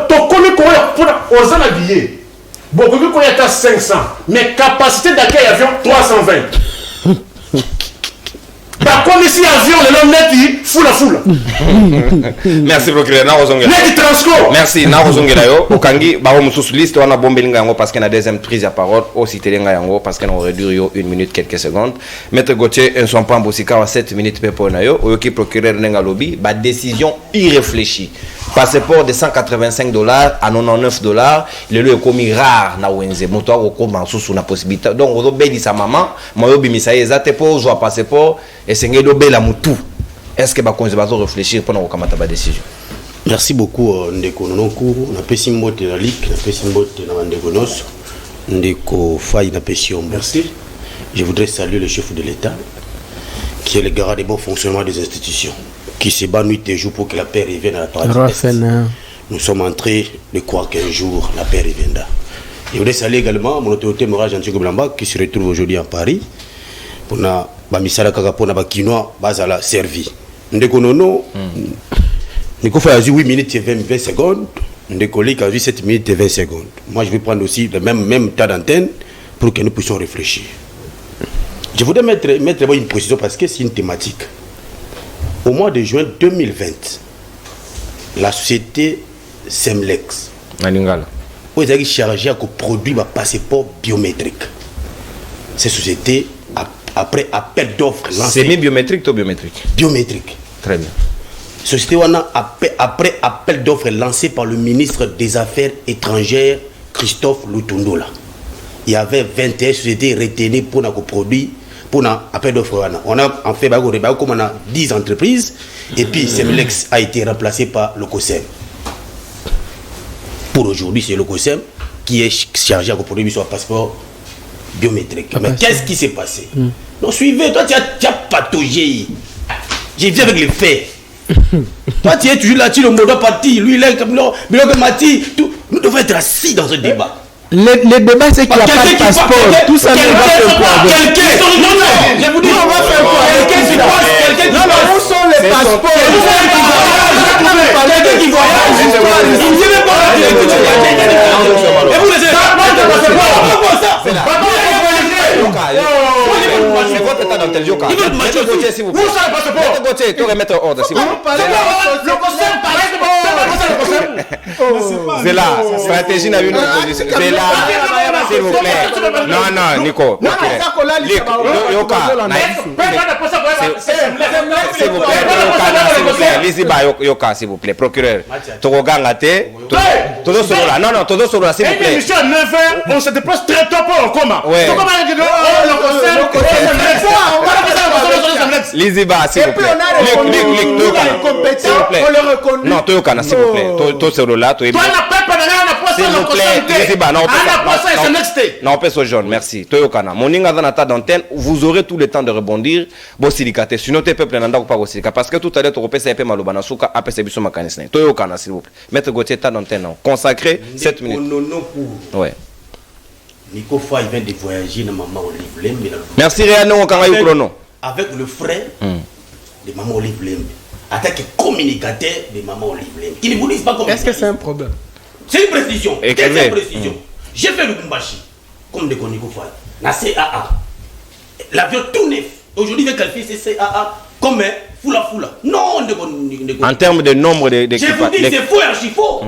Ton commis qu'on a aux habillés. Bon, qu'on a à 500, mais capacité d'accueil avion 320. Comme ici, avion, le nom net, foule. Merci, procureur. Net transport. Merci. Narozongelayo. Okangi, Barom sous liste, on a bombé l'ango parce qu'il y a deuxième prise à parole. Aussi, Télengayango parce qu'on aurait duré 1 minute, quelques secondes. Maître Gauthier, un son pas Bosika, 7 minutes pour Nayo. Oyoki, procureur Nengalobi, bah, décision irréfléchie. Passeport de $185 à $99. Le lieu est commis rare na Wenze. Moto a recommandé sous la possibilité. Donc, on a dit sa maman, moi, je suis mis ça, pour jouer passeport. Et c'est un peu la moutou. Est-ce que va réfléchir pendant qu'on a décision? Merci beaucoup, Ndeko Nononkou. On a payé une la ligue, on a payé une Ndeko Nos, Ndeko Faye, on a payé. Merci. Je voudrais saluer le chef de l'État, qui est le garant des bons fonctionnements des institutions, qui se bat nuit et jour pour que la paix revienne à la paradise. Nous sommes en train de croire qu'un jour, la paix reviendra. Je voudrais saluer également mon autorité morale, Jean-Thiago Blamba, qui se retrouve aujourd'hui à Paris, pour na bamisala kaka pour na bakinois bazala servi. Ndeko nono, Nico fait 8 minutes et 20 secondes, Ndeko Lik a 7 minutes et 20 secondes. Moi, je vais prendre aussi le même tas d'antenne pour que nous puissions réfléchir. Je voudrais mettre une précision parce que c'est une thématique. Au mois de juin 2020, la société Semlex est chargée à produire un passeport biométrique. Cette société, après appel d'offres lancé. Semi-biométrique ou biométrique? Biométrique. Très bien. Société après appel d'offres lancé par le ministre des Affaires étrangères, Christophe Lutundola. Il y avait 21 sociétés retenues pour nous produire. Pour appel d'offres, on a en fait comme on a 10 entreprises et puis Semlex a été remplacé par le COSEM. Pour aujourd'hui, c'est le COSEM qui est chargé de produire son passeport biométrique. Mais qu'est-ce qui s'est passé? Non, suivez, toi tu as pataugé. J'ai vu avec les faits. Toi tu es toujours là, tu es le mot parti, lui il est comme le Mati. Nous devons être assis dans ce débat. Le débat c'est qu'il n'y a pas de passeport. Tout ça, quelqu'un. Je vous dis, on va faire quoi? Quelqu'un qui passe. Où sont les passeports? Quelqu'un qui voyage. Vous n'avez pas et vous laissez c'est votre état d'antenne, Yoka. S'il vous plaît. Maître Gauthier, tu remettre ordre, s'il vous plaît. C'est là, stratégie n'a eu une opposition. C'est là, s'il vous plaît. Non, Nico. Yoka, s'il vous plaît. Lisiba, Yoka, s'il vous plaît. Procureur. Togogan Gate. Todo Sorola. Non, Todo Sorola, s'il vous plaît. Monsieur, à 9h, on se déplace très tôt pour le coma. Ouais. Lisiba, s'il vous plaît. Non, Toyokana, s'il vous plaît. Todo Sorola, toi, n'a pas s'il vous plaît, Lisiba, non, on peut se jaune, merci. Toyokana, Moninga dans la table d'antenne, vous aurez tout le temps de rebondir. Bossilicate, sinon tes peuples n'ont pas bossilica. Parce que tout à l'heure, tu repères un peu malobana souka, après c'est biso makanisne. Toyokana, s'il vous plaît. Maître Gauthier, table d'antenne, consacré 7 minutes. Ouais. Nico Fa, il vient de voyager dans Maman Olive Lembe. Merci Réanon, Chrono. Avec le frère de Maman Olive Lembe. Attaque communicateur de Maman Olive Lembe. Qui ne vous disent pas comment. Est-ce que c'est un problème? C'est une précision. Quelle est une précision? J'ai fait le Bumbashi, comme de Nico Fa. La CAA. L'avion tout neuf. Aujourd'hui, il va qualifier ces CAA comme Foula. Non, en termes de nombre de je vous dis, c'est faux et archi faux.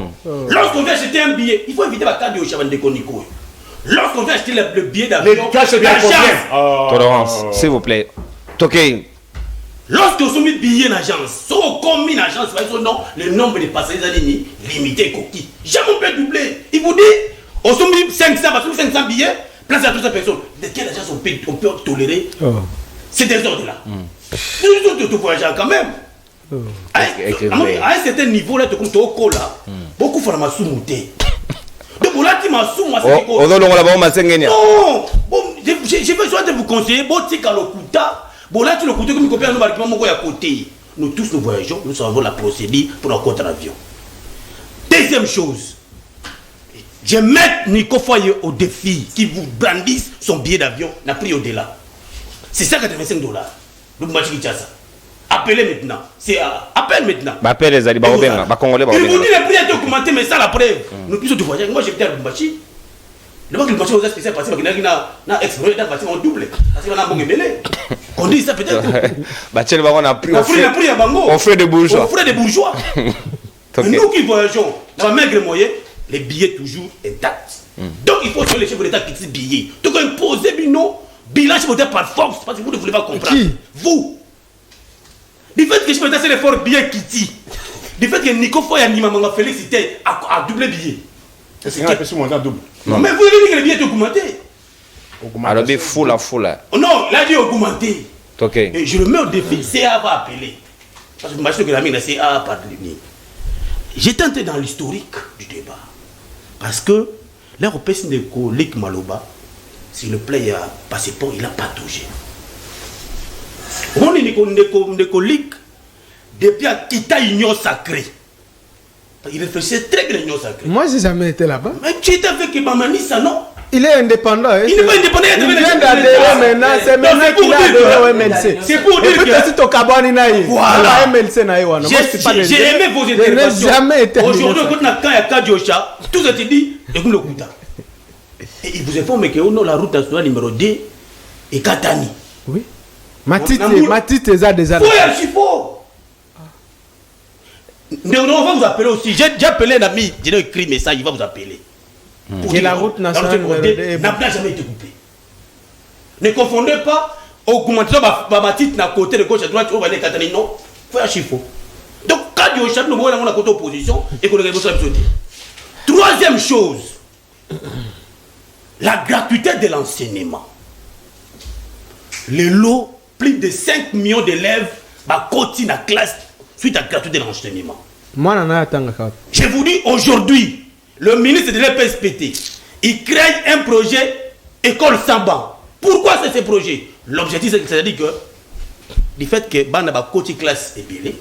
Lorsqu'on vient acheter un billet, il faut éviter la carte de Chaban de Nico. Lorsqu'on vient acheter le billet d'avion, tolérance, s'il vous plaît. Toké. Lorsque vous mis billet en agence, si vous commis une agence, le nombre de passagers est limité. Jamais on peut doubler. Il vous dit, on a mis 500 billets, place à 200 personnes. De quelle agence on peut tolérer ces désordres-là? Nous devons voyager quand même. À un certain niveau, là, beaucoup de pharmacies montent. Donc là, tu m'as souvent. Non, j'ai besoin de vous conseiller. Bon, tu as le Kouta. Bon, là, tu le Kouta comme une copine à côté. Nous tous nous voyageons, nous savons la procédure pour un contre-avion. Deuxième chose, je mets Nico Foyer au défi qui vous brandisse son billet d'avion, n'a pris au-delà. C'est ça, $85. Le match qui ça. Appelez maintenant. Appelle maintenant. Appelle les Alibaba Benga. Il vous dit le prix est documenté, mais ça la preuve. Nous puissions te voyager. Moi, j'étais à Lumbashi. Le banque de Lumbashi, on a spécial parce qu'il y a un exploré dans le bâtiment double. Parce qu'il y a un bon mêlé. On dit ça peut-être. Bachel, on a pris. On fait des bourgeois. On fait des bourgeois. Nous qui voyageons, dans la maigre moyen, les billets toujours intacts. Donc, il faut que les chefs de l'État qui disent billets. Donc, imposer bilan chef de l'État par force, parce que vous ne voulez pas comprendre. Vous. Du fait que je me c'est l'effort billet Kitty. Du fait que Nico Foy et Nimamanga Félix était à double billet. C'est un peu sur mon double. Non, mais vous avez dit que le billet est augmenté. Alors, il faut la foule. Non, il a dit augmenté. Ok. Et je le mets au défi. CA va appeler. Parce que je m'achète que la mine CA a parlé. J'étais entré dans l'historique du débat. Parce que l'Européen de Kolik Maloba, Sur le plan, il y a passeport, il a pataugé. On est colique depuis à quitter l'union sacrée. Il réfléchissait très bien l'union sacrée. Moi, j'ai jamais été là-bas. Mais tu étais avec Ibamani, ça non? Il est indépendant. Hein, il n'est pas indépendant. Il vient d'adhérer maintenant. C'est maintenant qu'il a adhéré au MLC. C'est pour dire que... C'est au Kabani Naï. Voilà. MLC Naï. J'ai aimé vos interventions. Je n'ai jamais été. Aujourd'hui, quand il y a Kadiocha, tout ce que tu dis, écoute le Kouta. Et il vous informe que la route nationale numéro 2 est Katani. Oui. Matite est déjà là. Oui, je suis fort. On va vous appeler aussi. J'ai appelé un ami, j'ai écrit un message, il va vous appeler. Et la route nationale n'a jamais été coupée. Ne confondez pas augmentation de Matite na côté de gauche à droite, on va aller Katani. Non, il faut un chiffre. Donc, quand il y a un nous voyons la côté opposition et qu'on a besoin de dire. Troisième chose, la gratuité de l'enseignement. Le lot, plus de 5 millions d'élèves continuent la classe suite à la gratuité de l'enseignement. Je vous dis aujourd'hui, le ministre de l'EPSPT, il crée un projet école sans banc. Pourquoi c'est ce projet? L'objectif, c'est-à-dire que du fait que Bana ba côté classe est belé,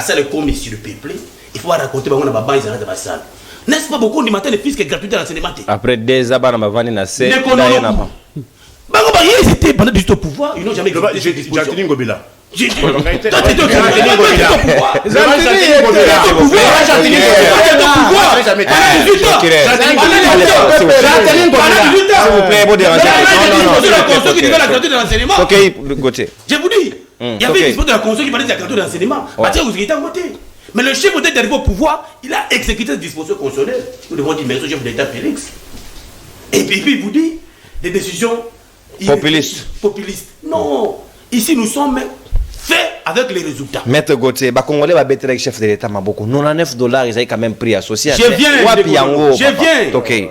ça le commis sur le peuple, il faut raconter ba on a ba ban ils arrêtent ba salle. N'est-ce pas beaucoup du matin les fils qui gratuité l'enseignement? Après des abats na vani na c'est Bango ba ils étaient pendant du pouvoir, ils n'ont jamais existé. Jantini Ngobila. J'ai dit, je vous dis, il y avait une disposition de la Constitution qui parlait de la gratuité de l'enseignement. Mais le chef d'État arrivé au pouvoir, il a exécuté cette disposition constitutionnelle. Nous devons dire merci au chef d'État Félix. Et puis il vous dit des décisions populistes. Non, ici nous sommes faits avec les résultats. Maître Gauthier, les Congolais vont bêter avec le chef de l'État, beaucoup. $99, ils ont quand même pris associé. Je viens.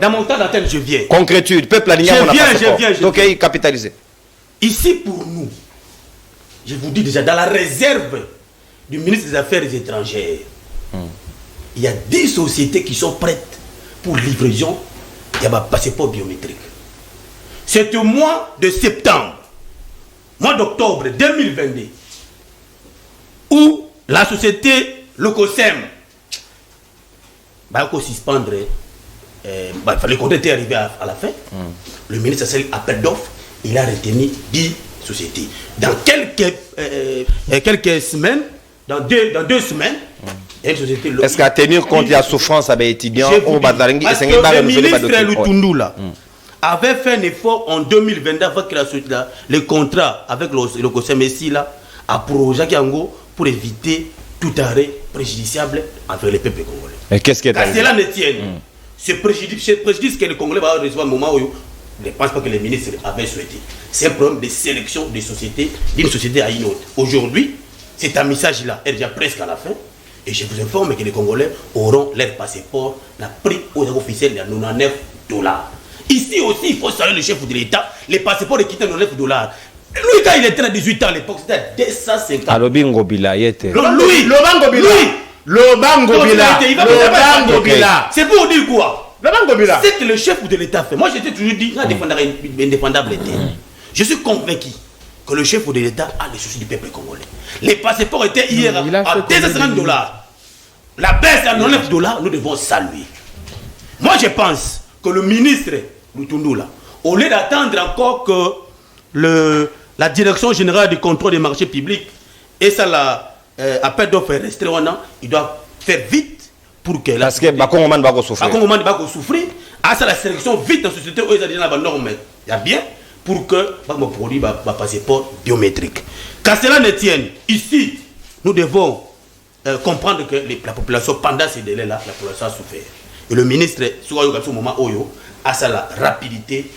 Dans mon temps d'antenne, je viens. Concrétude, peuple aligné. Je viens. Ok, capitalisé. Ici pour nous, je vous dis déjà, dans la réserve du ministre des Affaires étrangères, il y a 10 sociétés qui sont prêtes pour livraison. Il y a un passeport biométrique. C'est au mois de septembre, mois d'octobre 2022, où la société Locosem va suspendre, le contrat était arrivé à la fin. Le ministre a fait appel d'offres, il a retenu 10 sociétés. Dans quelques semaines, dans deux semaines, une société. Est-ce qu'à tenir compte de la souffrance avec étudiants au Badaringi, parce que le ministre Lutundula avait fait un effort en 2022 avec le contrat avec le COSEM là à projet pour éviter tout arrêt préjudiciable entre les peuples congolais. Et qu'est-ce qui est arrivé? Cela ne tienne. Ce préjudice que les Congolais vont recevoir au moment où je ne pense pas que les ministres avaient souhaité. C'est un problème de sélection des sociétés, d'une société à une autre. Aujourd'hui, c'est un message-là est déjà presque à la fin. Et je vous informe que les Congolais auront leur passeport, la prix aux officiels de $99. Ici aussi, il faut saluer le chef de l'État. Les passeports de quitter $99. Lui, quand il était à 18 ans à l'époque, c'était à 250. Alors, Bingo Bila, il était. C'est pour dire quoi? C'est que le chef de l'État fait. Moi, j'étais toujours dit, indépendable était. Je suis convaincu que le chef de l'État a les soucis du peuple congolais. Les passeports étaient hier à $250. La baisse à $99, nous devons saluer. Moi, je pense que le ministre Lutundula, au lieu d'attendre encore que la direction générale du contrôle des marchés publics et ça l'appel d'offres restreint, il doit faire vite pour que parce que Bakongoman va souffrir. À ça la sélection vite dans la société où ils ont déjà la norme. Il y a bien pour que mon produit va passeport biométrique. Qu'à cela ne tienne, ici, nous devons comprendre que la population, pendant ces délais-là, la population a souffert. Et le ministre, sur ce moment, a ça la rapidité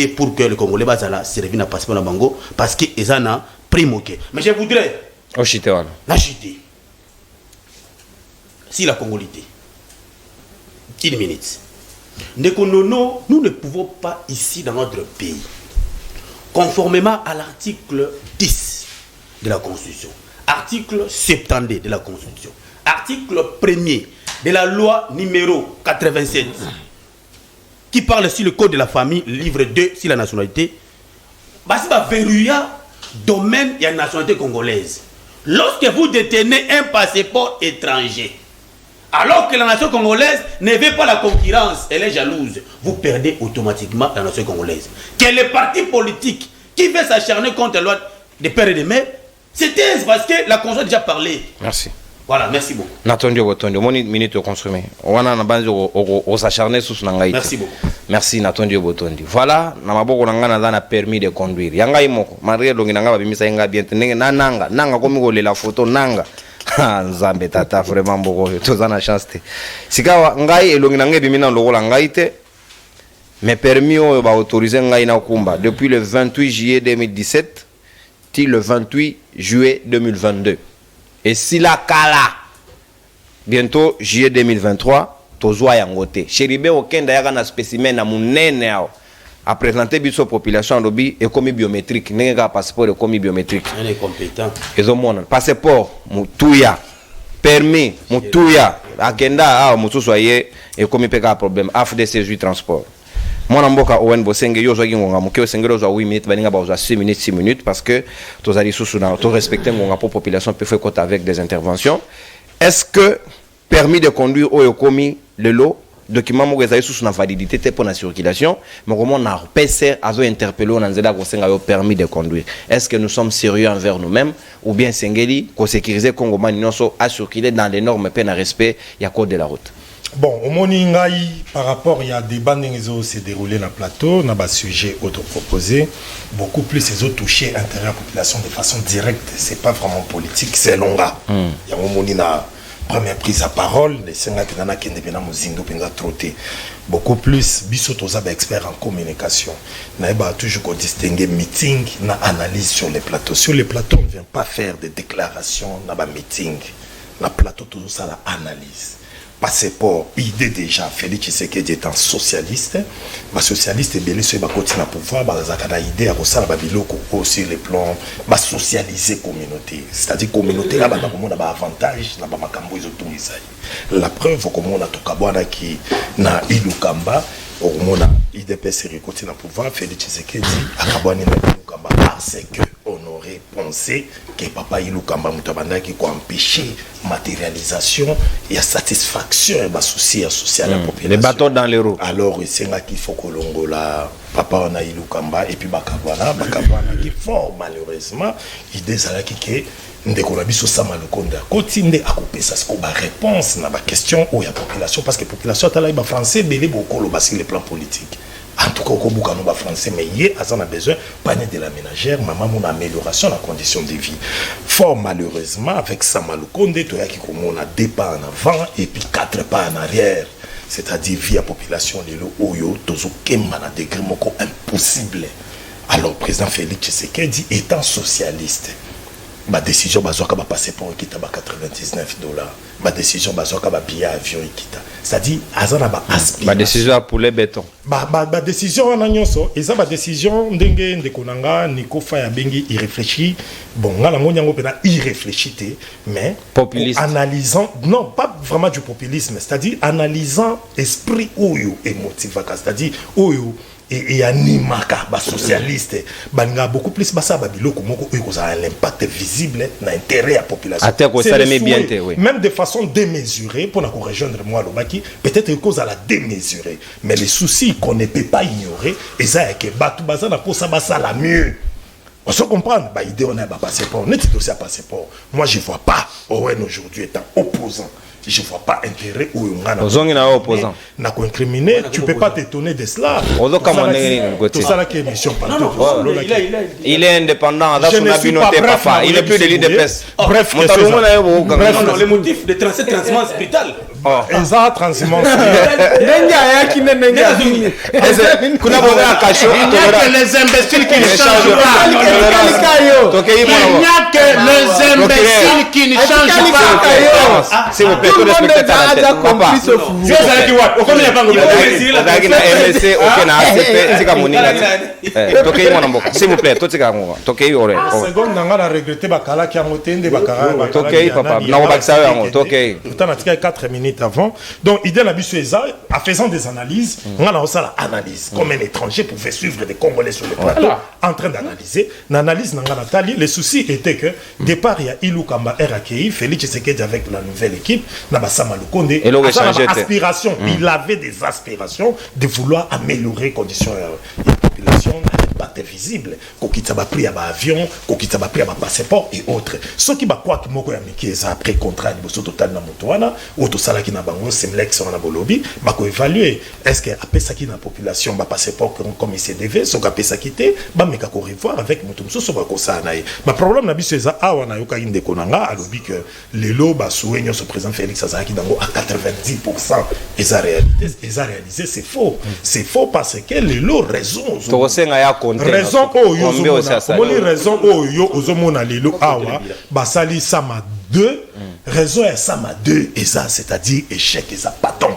pour que le Congolais va servir dans le passeport de Bango, parce qu'ils en ont primoqué. Mais je voudrais. La chité. Si la Congolité. Une minute. Nous ne pouvons pas ici dans notre pays, conformément à l'article 10 de la Constitution, article 72 de la Constitution, article 1er de la loi numéro 87 qui parle sur le code de la famille, livre 2 sur la nationalité, c'est un verrouillage domaine de la nationalité congolaise. Lorsque vous détenez un passeport étranger, alors que la nation congolaise ne veut pas la concurrence, elle est jalouse, vous perdez automatiquement la nation congolaise. Que les partis politiques qui veulent s'acharner contre la loi des pères et des mères, c'était parce que la Constitution a déjà parlé. Merci. Voilà, merci beaucoup. Natondi Botondi, mon minute au consommer. On a on s'acharner sur son angaï. Merci beaucoup. Merci Natondi Botondi. Voilà, na maboko nanga na permis de conduire. Yanga imoko, Maria longinanga babimisa yanga bien tenenge nanga komi ko la photo nanga. Nzambe tata vraiment boko tozana chance te. Sikawa ngai elonginanga bimina lokola ngai te. Mais permis o ba autoriser ngai na kumba depuis le 28 juillet 2017 till le 28 juillet 2022. Et si la kala, bientôt juillet 2023, tozwa yangote. Chéribe okenda yaka na spécimen na munene yao. A présenter biso population lobby et comme biométrique. Nenga passeport et comme biométrique. On est compétent. Ezo mona passeport mutuya, permis mutuya, akenda mutuso aye et comme peka problème. AFDC jui transport. Mwana mboka Owen Bosenge yo zogi ngonga muke sengero zo 8 minutes baninga ba 6 minutes 6 minutes parce que tous ali sous na to respecter ngonga pour population peut faire compte avec des interventions. Est-ce que permis de conduire au komi le lot document mo ezali sous na validité te pour la circulation mais comment na PC azo interpeller on nzela ko senga yo permis de conduire. Est-ce que nous sommes sérieux envers nous-mêmes ou bien sengeli ko sécuriser Congomani nyonso à circuler dans les normes peine à respect ya code de la route. Bon, au Moningaï, par rapport, il y a des bandes qui s'est déroulé dans le plateau, dans le sujet auto-proposé. Beaucoup plus, ils ont touché l'intérieur de la population de façon directe. Ce n'est pas vraiment politique, c'est long. Il y a un moment la première prise à parole, les Sénateurs qui ont trotté. Beaucoup plus, Bissotoza est expert en communication. On a toujours distingué meeting, analyse sur les plateaux. Sur les plateaux, on ne vient pas faire des déclarations, on a meeting. Dans le plateau, tout ça, l'analyse. Passeport, idée déjà, Félix Tshisekedi étant socialiste, ma socialiste est belé sur le pouvoir, la idée à ça, aussi les plans, socialiser communauté, c'est-à-dire communauté là, on a avantage, la preuve, comme on a tout kabwana qui na Ilukamba, on a IDPS récolté dans le pouvoir, Félix Tshisekedi a kabwana na Ilukamba parce que on aurait pensé que papa Ilukamba Mutabanda qui a empêché matérialisation et la satisfaction et la souci social à la population. Les bâtons dans les roues. Alors c'est là qu'il faut que l'on la papa on a Ilukamba et puis Bakabwana qui fort malheureusement idée ça là qui ndeko biso sama lokonda kotinde akopé ça ko ba réponse na ba question ou ya population parce que population tala ba français belé beaucoup le bassin les plans politiques. En tout cas, au Boukanouba français, mais hier, on a besoin panier de la ménagère, maman, mon amélioration de la condition de vie. Fort malheureusement, avec Samaloukonde, tu as qui on a 2 pas en avant et puis 4 pas en arrière. C'est-à-dire, via population, les lots, Oyo, Tozo, Kemana, des grimoko impossible. Alors, président Félix Tshisekedi étant socialiste, ma décision bazoka ba passer pour quitter ba $99. Ma décision bazoka ba billet avion quitter. C'est-à-dire azana ba aspiration. Ma décision pour les béton. Ba décision na nyonso, eza ba décision ndenge ndekonanga niko fa ya bengi irréfléchi. Bon, ngala ngonyango pena irréfléchité, mais populiste. Analysant non, pas vraiment du populisme, c'est-à-dire analysant esprit oyo et motivaka, c'est-à-dire oyo et animaka ba socialiste banga beaucoup plus basa babiloko moko eko za l'impact visible na intérêt à population oui. Même de façon démesurée pour na rejoindre moi lobaki peut-être cause à la démesurée mais les soucis qu'on ne peut pas ignorer et ça que batu baza na posa basa la mieux on se comprend ba idée on a ba passeport net aussi à passeport moi je vois pas Owen aujourd'hui étant opposant. Je ne vois pas intérêt ou opposant. N'a pas incriminé, tu ne peux pas t'étonner de cela. Tout ça là qui est mission partout. Il est indépendant. Je ne suis pas bref, il n'est plus de l'IDPS. Bref, les motifs de transhumance hospital. Exact, transhumance. Les imbéciles qui ne changent pas. Tokei, Il n'y a que les imbéciles qui ne changent pas. S'il vous plaît, tout le spectateur. Papa, Je sais qui what? Au combien il y a pas ozalaki na MSC oke na ACP tika moninga tokei mwana mboka s'il vous plaît totika yango tokei ore seconde nanga na regretter bakalaki yango te nde bakalaki tokei papa nakobakisa yo yango tokei pourtant natika 4 minutes avant donc idée na biso eza en faisant des analyses nga na osala analyse comme un étranger pouvait suivre des Congolais sur le plateau en train d'analyser l'analyse nanga natali le souci était que départ il y a Ilou Kamba RAKI Félix Tshisekedi avec la nouvelle équipe na Basama Lukonde aspiration il avait des aspirations de vouloir améliorer les conditions de la population n'était visible kokita ba prix à ba avion kokita ba prix à ba passeport et autres ceux qui ba quoi qui moko ya miki eza après contrat de boso total na motoana auto sala ki na bango semlex na bolobi ba ko évaluer est-ce que apesa ki na population ba passeport comme il se devait so ka pesa kité ba meka ko revoir avec mutumso so ba ko sa na ma problème na biso eza awa na yoka inde konanga alobi que lelo ba souenyo ce président Félix Azaki dango à 90% eza réalisé c'est faux parce que lelo raison raison raison oyo ozomona lelo awa basali sama 2 raison ya sama 2 eza c'est-à-dire échec eza patron.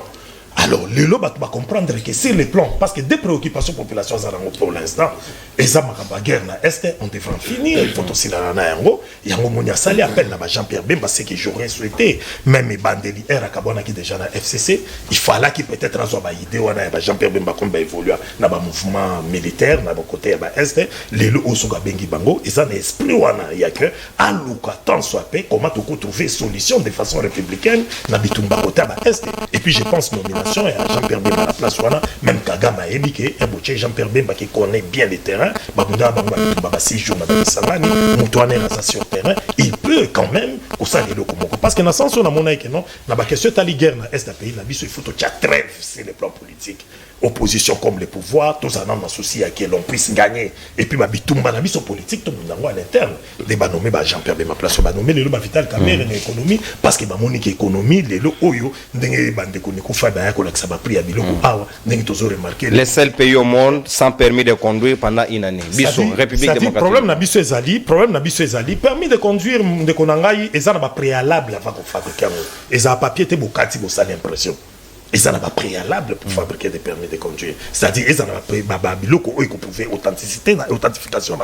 Alors, le lot va comprendre que c'est le plan, parce que des préoccupations population pour l'instant, et ça m'a guerre na est, on devrait en finir. Il faut aussi la nana yango, yango monia sali appelle na Jean-Pierre Bemba, ce que j'aurais souhaité, même les bandeli era kabona qui déjà na FCC, il fallait qu'il peut-être avoir une idée wana Jean-Pierre Bemba comme évoluer na ba mouvement militaire na ba côté ba est, les lots osoga bengi bango, et ça na esprit wana il y a que à luka tant soit paix comment trouver solution de façon républicaine na bitumba côté ba est. Et puis je pense nomination et à Jean-Pierre Bemba à la place ouana, même Kagama Ebike, et Jean-Pierre Bemba qui connaît bien les terrains, Babouda Baba 6 jours dans Savani, Moutouane sur terrain, il peut quand même, au sein des locaux, parce que dans le sens où on a mon aïe, non, dans la question de la guerre dans l'Est du pays, il faut qu'il y ait trêve sur le plan politique. Opposition comme les pouvoirs, tous en ont associé à que l'on puisse gagner. Et puis, Bitumba, la mission politique, tout le monde à l'interne. Les nommés Jean-Pierre Bemba place, nommé les Vital Camer et l'économie, parce que Monique économie, les lots Oyo, les bandes de Konikou, ça va prier à Biloko, les seuls pays au monde sans permis de conduire pendant une année. Bissau, République démocratique. Problème na Bissau Ezali, permis de conduire de Konangai, et ça n'a pas préalable avant qu'on fabrique. Et ça a papier, t'es bokati, ça l'impression. Et ça n'a pas préalable pour fabriquer des permis de conduire. C'est-à-dire, ils n'ont pas biloko où ils pouvaient authenticité, authentification,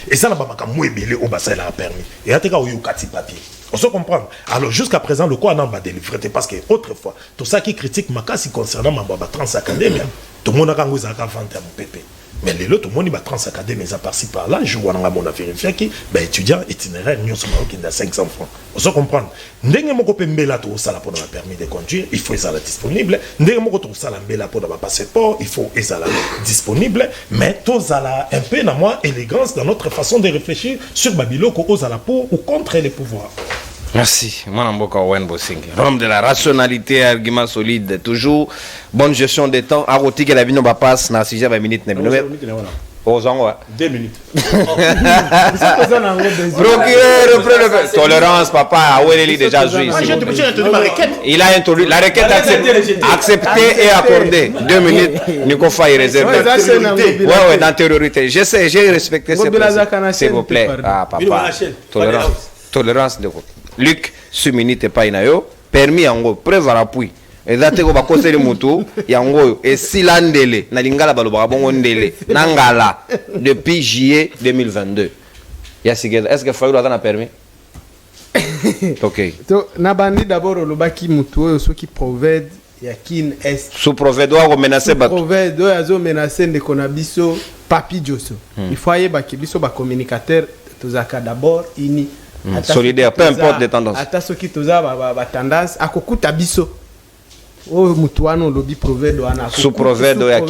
et ça n'a pas mouébélé au bassin la permis. Et à teka où ils kati papier. On se comprend. Alors jusqu'à présent, le quoi n'a pas délivré parce que autrefois, tout ça qui critique ma casse concernant ma baba transacadémie, tout le monde a quand vous avez vendu à mon pépé. Mais les autres, tout le monde a transacadémie, mais par-ci par-là, je vois dans mon vérifier qui, étudiant itinéraire, nous sommes qui a 500 francs. On se comprend. Ndenge moko pembela to sala pour avoir permis de conduire, il faut ça disponible. Ndenge moko to sala mbela pour avoir passeport, il faut ça disponible. Mais to sala un peu na moi élégance dans notre façon de réfléchir sur Babiloko aux ala pour ou contre les pouvoirs. Merci. Mwanamboka Owen Bosingi. Homme de la rationalité, argument solide, toujours bonne gestion des temps. Aroti que la vie ne va pas na 6 minutes. Aux 2 minutes. Procureur, tolérance, papa, où est déjà joué. Il a introduit la requête acceptée et accordée. 2 minutes, Nico Faye réservé. Ouais, d'antériorité. Je sais, j'ai respecté ces principes. S'il vous plaît. Ah, papa. Tolérance de votre. Luc, ce minute pas inayo, permis en gros, preuve à l'appui. Et là, tu vas causer le moto, yango, et si l'andele, na lingala balobara bongo ndele, nangala, depuis juillet 2022. Est-ce que Fayou a permis? Ok. Na bandi d'abord le baki mutuo, ceux qui provèdent, yakin est. Sous provède, doit menacer bateau. Provède, doit menacer de konabiso, papi joso. Il faut y baki biso ba communicateur, tozaka d'abord, ini. Solidaire, peu importe les tendances. Ata soki toza ba tendance akokuta biso. O mutuano lobi provède wana. Sous provède ya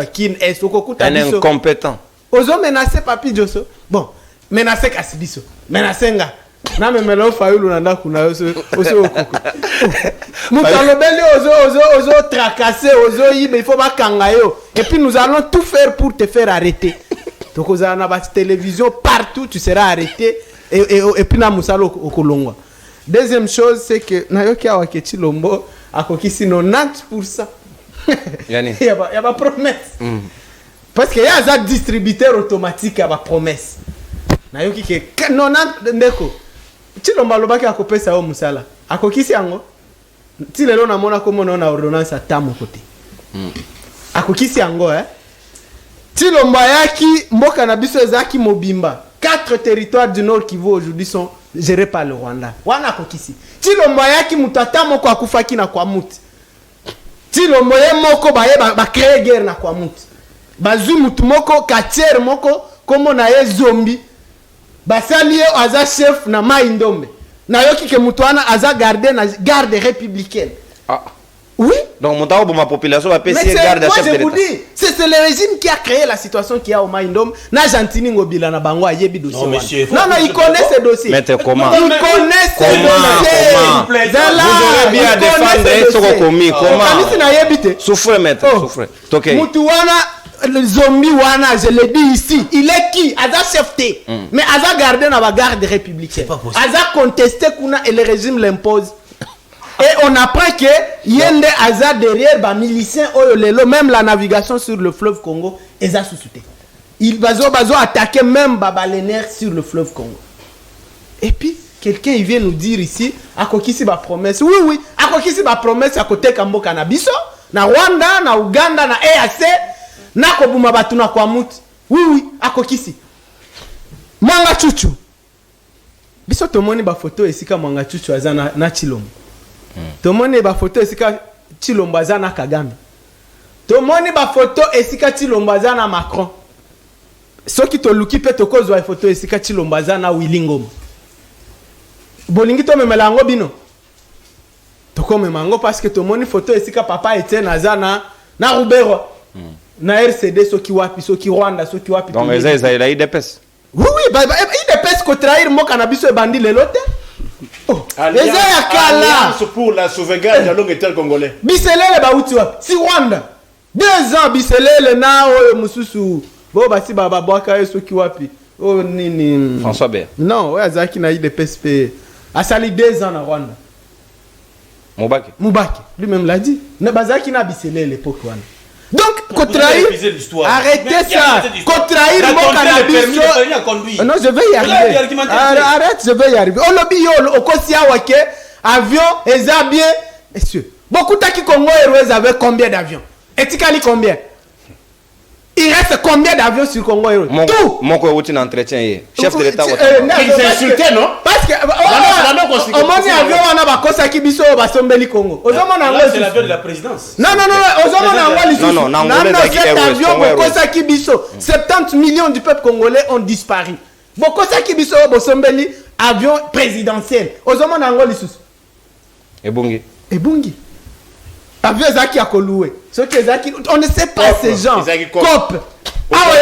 kin est okokuta biso. Un incompétent. Ozo menacer papi joso. Bon, menacer kasibiso. Menacer nga. Na memelo Fayulu nanda kuna oso okuku. Mutalobeli ozo tracasser, ozo yibe, il faut ba kangayo. Et puis nous allons tout faire pour te faire arrêter. Donc oza na ba télévision partout, tu seras arrêté. Et puis na musalo okolongwa. Deuxième chose c'est que na yoki awaketi lombo akokisi 90%. Yani il y a pas promesse. Parce que y a un distributeur automatique à la promesse. na yoki ke 90 ndeko Chilomba lobaki akopesa yo musala akokisi yango ti lelo na mona ko mona na ordonnance atamo côté akokisi yango Chilomba yaki mboka na biso ezaki mobimba 4 territoires du Nord Kivu aujourd'hui sont gérés par le Rwanda wana akokisi Chilomba yaki mutata moko akufaki na kwa muti Chilomba ye moko ba créer guerre na kwa muti bazui mutu moko katiere moko komo na ye zombie basali ye aza chef na Mai-Ndombe na yoki ke mutu wana aza garde na garde républicaine. Oui. Donc mon ma population va payer garde à chef de l'État. C'est le régime qui a créé la situation qu'il y a au Mai-Ndombe. Na Gentini Ngobila na bango ayebi dossier. Non monsieur. Non, il connaît ces dossiers. Maître comment? Il connaît ces dossiers. Vous aurez bien à défendre ce commis. Comment? Souffrez maître, souffrez. OK. Mutu wana le zombie wana, je le dis ici, il est qui? Aza chefté. Mais Aza gardé na ba garde républicaine. Aza contesté kuna et le régime l'impose. Et on apprend que Yende Aza derrière ba miliciens oyolelo même la navigation sur le fleuve Congo eza sous-souté. Il bazo attaquer même Babalener sur le fleuve Congo. Et puis quelqu'un il vient nous dire ici akokisi ba promesse. Oui, akokisi ba promesse à côté Kamboka na biso, na Rwanda, na Uganda, na EAC, na kobuma batu na kwa muti. Oui, akokisi. Mwanga chuchu. Biso tomoni ba photo esika mwanga chuchu aza na Chilombo. Tomoni ba photo esika Chilombo aza na Kagame. Tomoni ba photo esika Chilombo aza na Macron. Soki to luki pe tokozwa photo esika Chilombo aza na Willy Ngoma. Bolingi to memela yango bino. Tokome mango parce que tomoni photo esika papa Etienne aza na Rubero. Na RCD soki wapi soki Rwanda soki wapi. Donc eza il dépêche. Oui, il dépêche ko trahir mo kana biso bandi lelote. Alliance pour la sauvegarde de la langue étale congolais. Biselele ba uti wapi? Si Rwanda. 2 ans biselele na oyo mususu. Bo basi baba bwaka soki wapi? Oh nini François Ber. Non, ouais azaki na IDPSP. Asali 2 ans na Rwanda. Moubaki. Lui-même l'a dit. Ne bazaki na biselele l'époque wana. Donc, contraire, arrêtez ça. Contraire, mon cannabis. Non, je vais y arriver. Arrête, je vais y arriver. On lobby au Kosia Wake, avion, et ça bien. Messieurs, beaucoup de Congo Airways avaient combien d'avions? Et combien? Il reste combien d'avions sur Congo Airways? Tout. Mon routine d'entretien, chef de l'État. Il s'est insulté, non? Parce que au moins avion on a ba kosa ki biso ba sombeli Congo. C'est l'avion de la présidence. Non, cet avion kosa ki biso 70 millions du peuple congolais ont disparu. Bokosa ki biso bo sombeli avion présidentiel. Ozomona nango lisusu. Ebungi. Avion zaki akoloué. Ce que zaki on ne sait pas ces gens. Cop.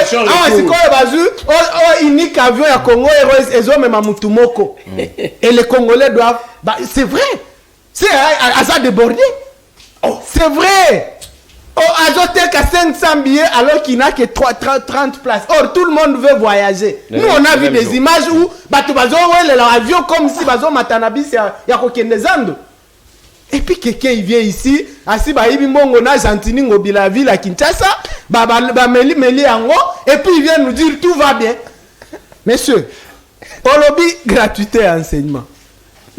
C'est quoi le unique avion à Congo Airways et même à Mutumoko. Et les Congolais doivent. C'est vrai. C'est à ça débordé. C'est vrai. Azote qu'à 500 billets alors qu'il n'a que 30 places. Or, tout le monde veut voyager. Nous, on a vu des images où l'avion comme si Bazo Matanabis y a des Zando. Et puis quelqu'un il vient ici, asi ba ibi mbongo na Gentini Ngobila ville à Kinshasa, ba meli ango, et puis il vient nous dire tout va bien. Messieurs, olobi gratuité et enseignement.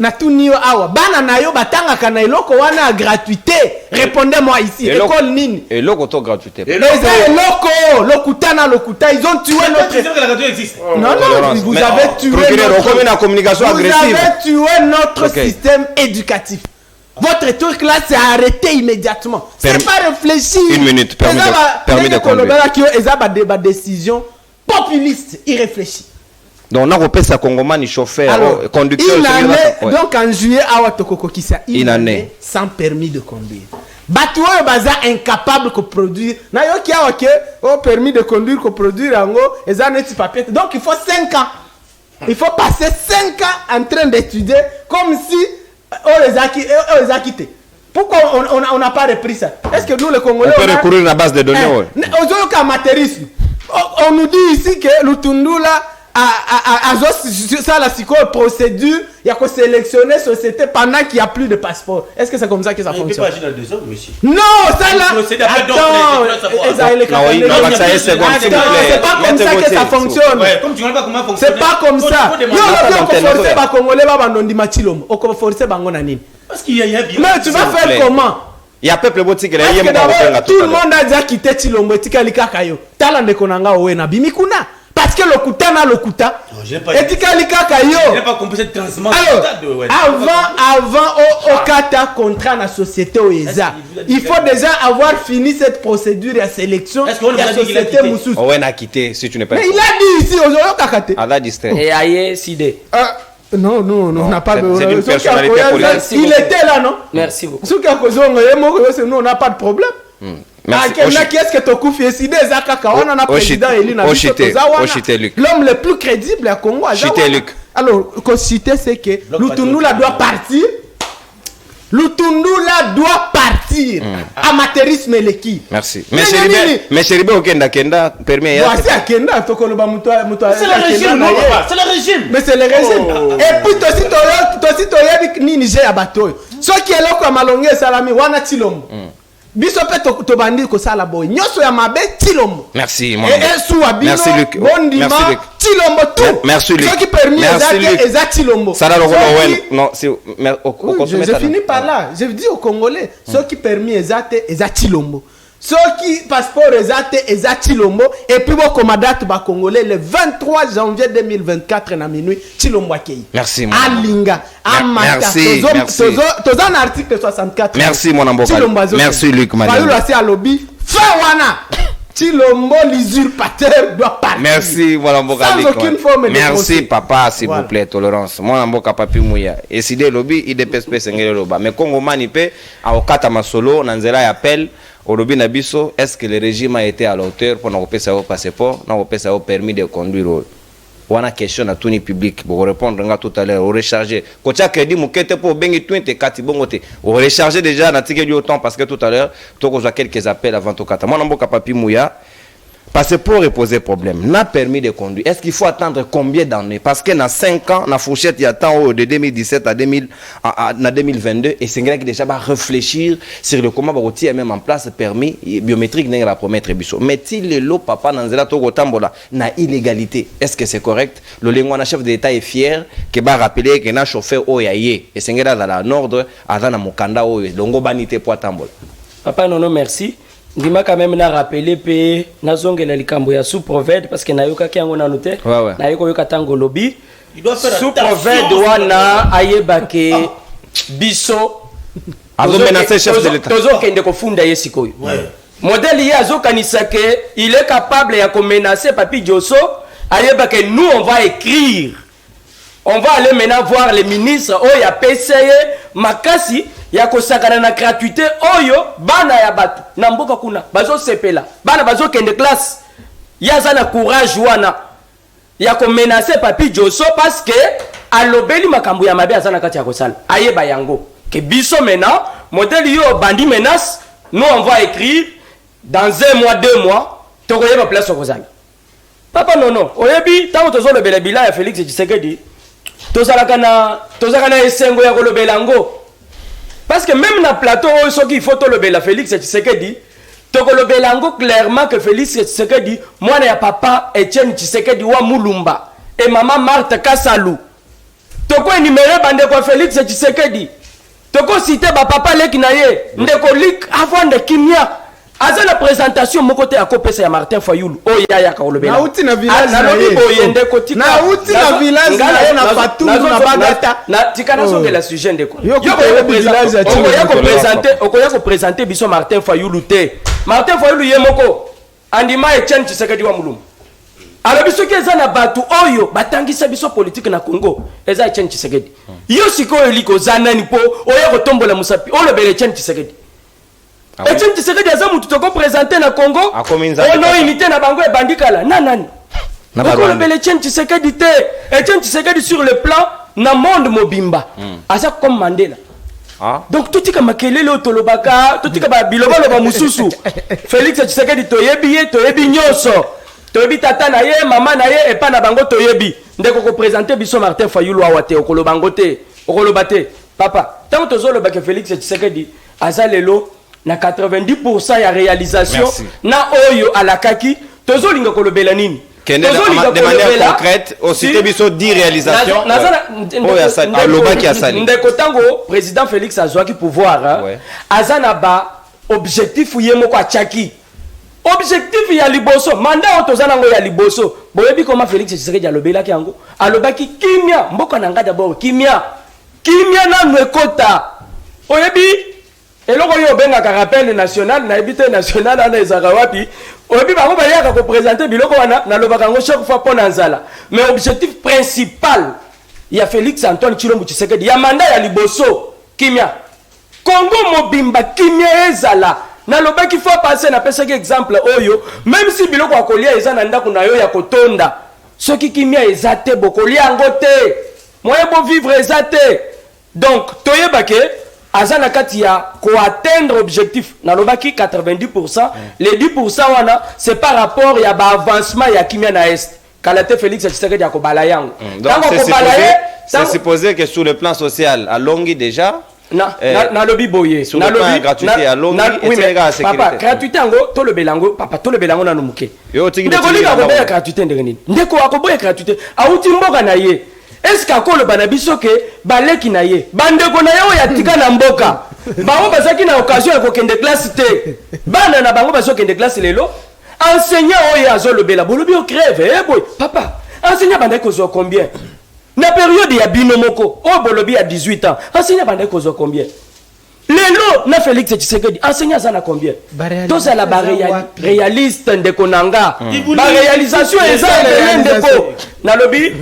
Na tout niyo awa, bana na yo batanga kana iloko wana gratuité. Répondez-moi ici, école nini? Et loko to gratuité. Lokuta, ils ont tué notre. C'est que la gratuité existe. Non, vous avez tué notre système éducatif. Votre truc là, c'est arrêté immédiatement. C'est pas réfléchir. Une minute, permis de conduire. Des décisions populistes, irréfléchies. Donc, on a repéré sa Congomani chauffeur, conducteur. Donc, en juillet, une année sans permis de conduire. Batu oyo baza incapable de produire. Na yo ki awa ke permis de conduire ko produire ango eza neti papier. Donc, il faut 5 ans. Il faut passer 5 ans en train d'étudier comme si les a quittés. Pourquoi on n'a pas repris ça? Est-ce que nous les Congolais on peut recourir à la base de données? On nous dit ici que Lutundula ça la procédure il y a qu'on sélectionner société pendant qu'il n'y a plus de passeport. Est-ce que c'est comme ça que ça fonctionne? Il peut pas agir dans 2 ans, monsieur. Non, ça là. C'est pas comme ça que ça fonctionne. Comme tu ne vois pas comment fonctionne. C'est pas comme ça. Non, on peut forcer les Congolais à abandonner Machilom. On peut forcer Bangonanine. Parce qu'il y a bien. Mais tu vas faire comment? Il y a peuple boutique là, il y a tout le monde a déjà quitté Chilombo Tika Kayo. Talande konanga Owena Bimikuna. Parce que le kuta na le kuta. Et Tika Kayo. Je n'ai pas compris cette transformation. Avant au kata contrat na société Oeza. Il faut déjà avoir fini cette procédure de sélection. Est-ce qu'on a dit qu'il a quitté? Owena a quitté si tu n'es pas. Mais il a dit ici aujourd'hui Kakate. Allah distrait. Et Aye Sidé. Non, on n'a pas c'est d'une personnalité politique. Il était là, non? Merci beaucoup. Nous, on n'a pas de problème. Merci. Qu'est-ce que tu as fait? On a un président élu. L'homme le plus crédible à Congo. Alors, cité, c'est que Lutundula doit partir. Lutundula doit partir. Amateurisme l'équipe. Merci. Mais Chéribe Kenda permet. Voici à Kenda. C'est le régime. C'est le régime. Mais c'est le régime. Et puis, toi, tu as ni Niger à bateau. Ce qui est là, comme Alongé Salami, Wana Tilom. Biso pe to bandi ko sala boy nyoso ya mabe Tilombo. Merci mon Merci Luc. Bondima Tilombo tout. Merci Luc. Ce qui permet Eza Tilombo. Ça non, c'est je finis par là. Je dis aux Congolais ce qui permet Eza Tilombo. Ce qui passeport Eza Tilombo et puis bon comme date ba Congolais le 23 janvier 2024 na minuit Tilombo akei. Merci mon. Alinga Amata. Tozo un article 64. Merci mon amboka. Merci Luc madame. Fayulu asi alobi Fawana. Tilombo l'usurpateur doit partir. Merci mon amboka. Sans aucune forme de merci papa s'il vous plaît tolérance. Mon amboka papi Mouya. Et si des lobby il DPSP sengele loba. Mais Congo manipe a okata masolo nanzela ya appel Olobi Nabiso, est-ce que le régime a été à la hauteur pour nous repasser au passeport, nous repasser au permis de conduire? On a question à tout le public pour répondre tout à l'heure, au recharger. Quand tu as crédit, moukete pour bengi twente kati bongote. Au recharger déjà, na tike du autant parce que tout à l'heure, tu as quelques appels avant ton kata. Moi, n'ambo kapapi mouya. Passeport et poser problème. N'a permis de conduire. Est-ce qu'il faut attendre combien d'années? Parce que dans 5 ans, la fourchette, il y a tant de 2017 à 2022. Et c'est vrai qu'il déjà va réfléchir sur le comment va même en place permis biométrique n'est la promettre biso. Mais si le lot papa dans la togo tambola na illégalité, est-ce que c'est correct? Le lingouana chef d'État est fier que va rappeler que na chauffeur oyaye et c'est vrai dans la nord à dans mokanda oyo longo banité pour tambola. Papa non merci. Ndima quand même na rappeler pe na zongela likambo ya sous prophète parce que na yoka ki yango na noté na yoko yoka tango lobby sous prophète wana ayebake biso azo menacer chef de l'état tozo kende ko funda yesikoyo modèle yi azo kanisa que il est capable ya ko menacer papi Diosso ayebake nous on va écrire on va aller maintenant voir les ministres oh ya PCE makasi ya kosakana na gratuité oyo bana ya batu na mboka kuna bazo sepela bana bazo kende classe ya za na courage wana ya ko menacer papi Diosso parce que alobeli makambo ya mabe azana kati ya kosala ayeba yango que biso maintenant modèle yo bandi menace nous on va écrire dans 1 mois 2 mois tokoyeba place kozala papa non oyebi tango tozo lobela bila ya Félix Tshisekedi tozalaka na esengo ya kolobela ngo. Parce que même dans le plateau, ce qu'il faut le Félix Tshisekedi, tu le clairement que Félix Tshisekedi, moi, il y a papa Etienne Tshisekedi wa Mulumba et maman Marthe Kassalou. Tu as énuméré Félix Tshisekedi. Tu as cité papa Lekinaye, Ndekolik avant de Kimia. Aza la présentation mon côté à copé à Martin Fayoulou. Oh ya kolobela. Na uti na village na boyende kotika. Na uti na village na Fatou na Bagata. Na tikana songe la sujet ndeko. Yo ko présenter biso Martin Fayoulou te. Martin Fayoulou yemoko andima Etienne Tshisekedi wa Mulumba. Alors biso keza na batu oyo batangisa biso politique na Congo. Eza Etienne Tshisekedi. Yo sikoyo liko zanani po oyo ko tombola musapi. O lebele Etienne Tshisekedi. Etienne Tshisekedi aza mutu toko présenter na Congo. Ono unité na bango e bandikala. Nani? Nako lebele Etienne Tshisekedi te. Etienne Tshisekedi sur le plan na monde mobimba. Aza comme Mandela. Donc tout tika makelele otolobaka, tout tika ba biloba loba mususu. Félix Tshisekedi toyebi nyoso. toyebi tata na ye mama na ye epa na bango toyebi ndeko ko présenter biso Martin Fayulu awate okolo bango te okolo bate papa tant tozoloba ke Félix Tshisekedi azalelo na 90% ya réalisation na oyo alakaki tozolinga kolobela nini de manière concrète aussi te biso 10 réalisations ndeko tango président Félix azwaki pouvoir azana ba objectif yemo kwa chaki objectif ya liboso mandat otozana ngo ya liboso boyebi koma Félix Tshisekedi alobelaki yango alobaki kimia mboka nanga d'abord kimia na nwekota oyebi eloko yo benga ka rappel national na ebité national ana ezaka wapi oyebi bango bayaka ko présenter biloko wana na lobaka ngo chaque fois pona nzala mais objectif principal ya Félix Antoine Tshilombo Tshisekedi ya mandat ya liboso kimia Congo mobimba kimia ezala na lobaki faut passer na pesa exemple oyo même si biloko akolia eza na ndako na yo ya kotonda soki kimia ezate bokolia ngote moye bo vivre ezate donc toyebake azana kati ya ko atteindre objectif na lobaki 90% les 10% wana c'est par rapport ya ba avancement ya kimia na est kalate Félix Tshisekedi ya ko balayango donc c'est supposé que sur le plan social à Longi déjà na lobi boye na lobi gratuité à Longi et c'est papa gratuité ngo to le belango papa to le belango na numuke ndeko linga ko boya gratuité ndengeni ndeko akoboya gratuité auti mboka na ye est-ce qu'akolo banabiso ke baleki na ye bandeko na yo ya tika na mboka bango bazaki na occasion ya kokende classe te bana na bango bazo kende classe lelo enseignant oyo azolobela bolobi o crève boy papa enseignant bandeko zo combien na période ya bino moko o bolobi ya 18 ans enseignant bandeko zo combien lelo na Félix Tshisekedi enseignant ça na combien tous à la réaliste ndeko nanga ba réalisation ezala ndeko na lobby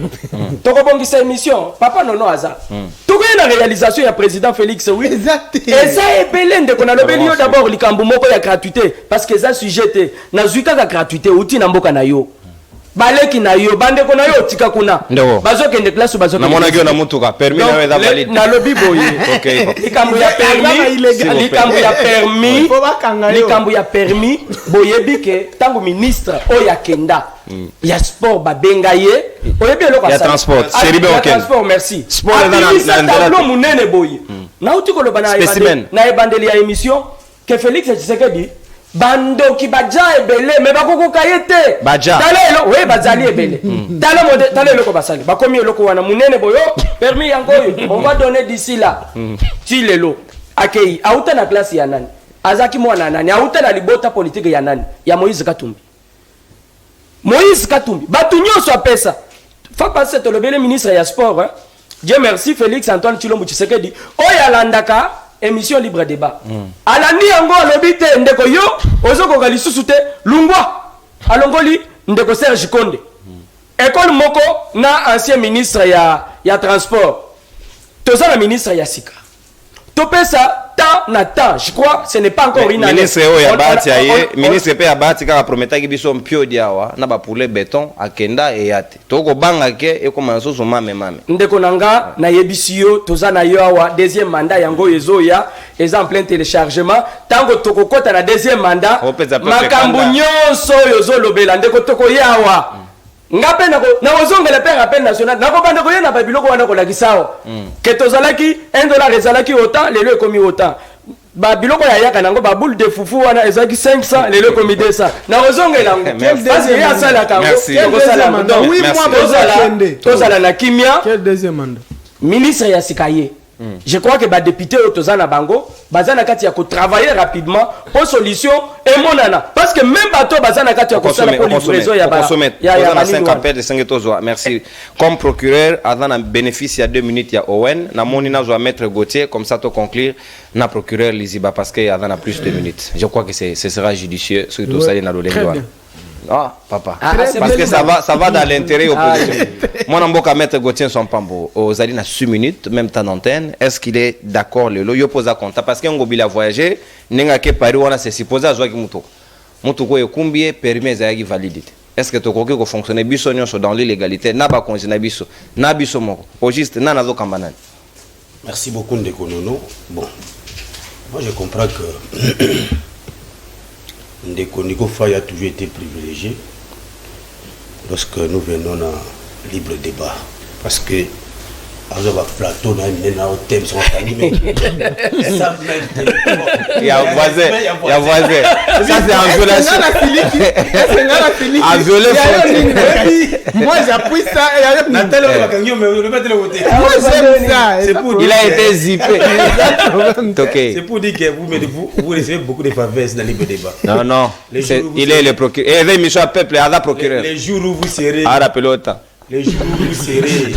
toko bongisa émission papa nono aza toko na réalisation ya président Félix oui eza epele ndeko na lobby yo d'abord likambo moko ya gratuité parce que ça sujet na zuika ka gratuité uti na mboka na yo baleki na yo bandeko na yo tika kuna bazokende classe bazokende na mona na mutuka permis na weza valide na lobby boye OK likambo ya permis boyebi ke tango ministre oya kenda ya sport babenga ye oyebi eloko ya transport seribe OK transport merci sport na tableau munene boye na uti koloba na ebandeli ya émission que Félix Tshisekedi bandoki baja ebele me bakoko kayete talelo we bazali ebele talelo ko basali bakomi eloko wana munene boyo permis yango on va donner d'ici là tilelo akei auta na classe ya nani azaki mwana nani auta na libota politique ya nani ya Moïse Katumbi batu nyonso apesa fa passer to le ministre ya sport Dieu merci Félix Antoine Tshilombo Tshisekedi oya landaka émission libre débat alandi yango lobite ndeko yo ozoko lisusu te lungwa alongoli ndeko Serge Konde école moko na ancien ministre ya transport tozana ministre ya sika topesa temps na temps je crois ce n'est pas encore une année ministre ya bati aye ministre pe ya bati kaka prometaki biso mpio diawa na ba pour le béton akenda e yate toko banga ke e koma soso mame ndeko nanga na yebisiyo tozana yo awa deuxième mandat yango ezoya eza en plein téléchargement tango toko kota na deuxième mandat makambu nyonso yozo lobela ndeko toko yawa ngape na ozongela pe rappel national na ko banda ko yena ba biloko wana ko lakisao ke tozalaki $1 ezalaki autant lelo ekomi autant ba biloko ya yaka nango ba boule de fufu wana ezaki 500 lelo ekomi 200 na ozongela ngo parce que ya sala kango ko sala mandat 8 mois tozala na kimia quel deuxième mandat ministre ya sikaye je crois que ba député otozana bango bazana kati ya ko travailler rapidement pour solution et monana parce que même bato bazana kati ya ko sala pour livraison ya ba ya 5 appels de 5 tozo merci comme procureur avant un bénéfice à 2 minutes ya Owen na moni na zo maître Gauthier comme ça to conclure na procureur Liziba parce que avant a plus de minutes je crois que ce sera judicieux surtout ça na lolengo. Ah, papa. Parce que ça va dans l'intérêt opposition. Mon amboka maître Gauthier son pambo aux alines à 6 minutes, même temps d'antenne. Est-ce qu'il est d'accord le yo pose à compte parce que ngobi la voyager, nenga ke Paris on a c'est supposé azwa ki mutuko. Mutuko e combien permis za validité. Est-ce que to koke ko fonctionner biso nyonso dans l'illégalité na ba konzina biso na biso moko. Au juste na nazo kambanani. Merci beaucoup Ndeko Nono. Bon. Moi je comprends que Ndeko Faye a toujours été privilégié lorsque nous venons dans libre débat. Parce que, alors, plateau, on a un thème sur un animé. Il y a un voisin. Ça, c'est en violation. En violation. Moi, j'appuie ça. Il a été zippé. C'est pour dire que vous recevez beaucoup de faveurs dans le libre débat. Non. Il est le procureur. Et avec Michel Peuple, il est procureur. Les jours où vous serez. Les jours où vous serez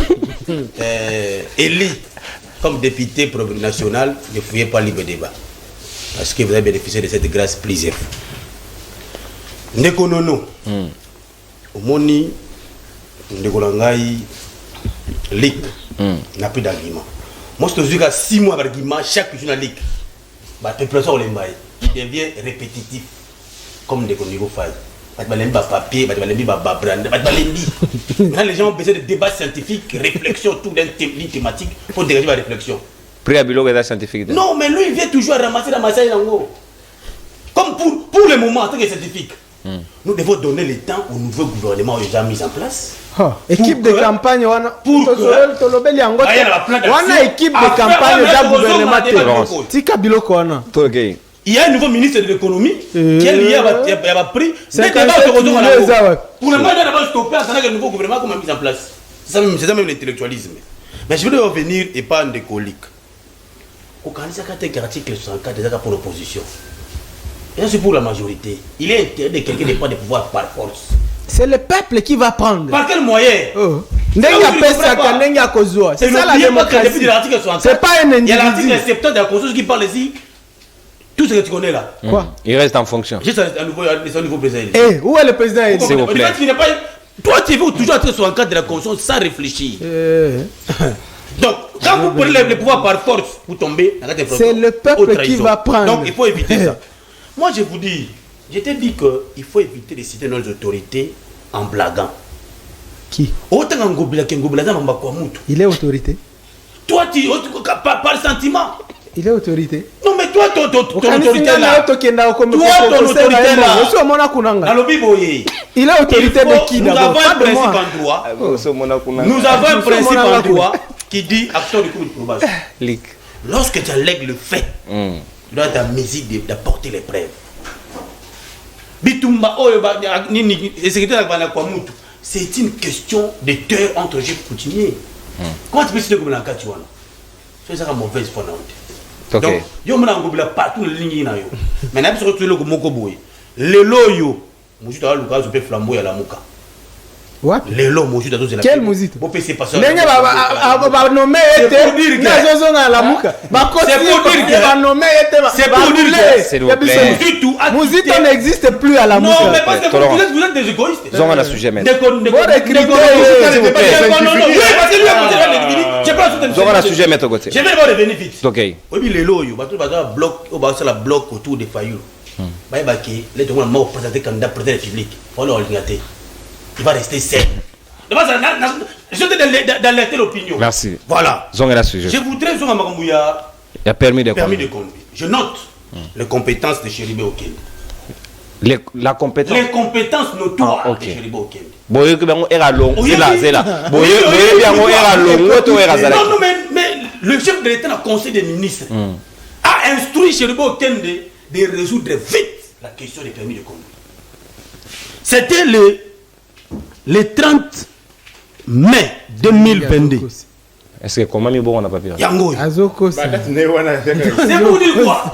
élu comme député national, ne fouillez pas libre débat. Parce que vous avez bénéficié de cette grâce plusieurs fois. Nekonono. Omoni, Nekolangai, Ligue, n'a plus d'argument. Moi, je te dis qu'à 6 mois d'argument, chaque jour dans la Ligue, il devient répétitif. Comme Nekonono faille. Papier, les gens ont besoin de débats scientifiques, réflexion, tout d'une thématique pour dégager la réflexion. Scientifique. Non, mais lui, il vient toujours ramasser comme pour le moment, en tant que scientifique. Nous devons donner le temps au nouveau gouvernement déjà mis en place. Équipe de campagne, on a équipe de campagne déjà gouvernement. Tika biloko wana. Il y a un nouveau ministre de l'économie qui est lié à prix. Pour le moment, il a stoppé en attendant que le nouveau gouvernement soit mis en place. C'est ça même l'intellectualisme. Mais je veux revenir et pas en décolique. Au Canada, il y a l'article 64 déjà pour l'opposition. Et ça, c'est pour la majorité. Il est interdit de quelqu'un de prendre des pouvoirs par force. C'est le peuple qui va prendre. Par quel moyen? C'est ça la démocratie. C'est pas un individu. Il y a l'article 70 de la Constitution qui parle ici. Tout ce que tu connais là. Quoi? Il reste en fonction. Juste un nouveau président. Où est le président? S'il vous plaît. Toi, tu veux toujours être sur un cadre de la Constitution sans réfléchir. Donc, quand vous prenez le pouvoir par force, vous tombez. C'est le peuple qui va prendre. Donc, il faut éviter ça. Moi, je vous dis, je t'ai dit qu'il faut éviter de citer nos autorités en blaguant. Qui? Il est autorité. Toi, par sentiment. Il est autorité. Non, mais toi, ton autorité là. Il est autorité de qui d'abord? Nous avons un principe en droit qui dit action de cours de probation. Lorsque tu allègues le fait, tu dois être en mesure d'apporter les preuves. C'est une question de terre entre juifs coutumiers. Comment tu peux citer comme l'enquête? C'est ça la mauvaise foi. Donc, yo mona ngobila partout les lignes na yo. Mais na biso le moko boy. Lelo yo, mujitu ala luka zo pe flambeau ya la muka. What? Lelo mujitu azo la. Quel mujitu? Bo pe c'est pas ça. Nenga ba nommer était na zozo na la muka. Ba kosi ba nommer était ba. C'est pour dire que mujitu n'existe plus à la muka. Non, mais parce que vous êtes des égoïstes. Zonga na sujet maintenant. Zonga na sujet maintenant côté. Je vais voir les bénéfices. OK. Oui, les loyaux, bah tout bazar bloc, au bas la bloc autour des Fayou. Bah qui les gens m'ont présenté candidat président de la République. Voilà l'organisateur. Il va rester seul. Je te d'alerter l'opinion. Merci. Voilà. Zonga na sujet. Je voudrais Zonga Makambuya. Il y a permis de conduire. Je note les compétences de Chéribé Okende. La compétence. Les compétences notoires de Chéribé Okende. Boye que bango era long, c'est là. Boye bango era long, auto era zala. Non, mais le chef de l'État, le Conseil des ministres, a instruit Chéribé Okende de résoudre vite la question des permis de conduire. C'était le 30 mai 2022. Est-ce que comment on n'a pas vu? Yango. Azoko. C'est pour dire quoi?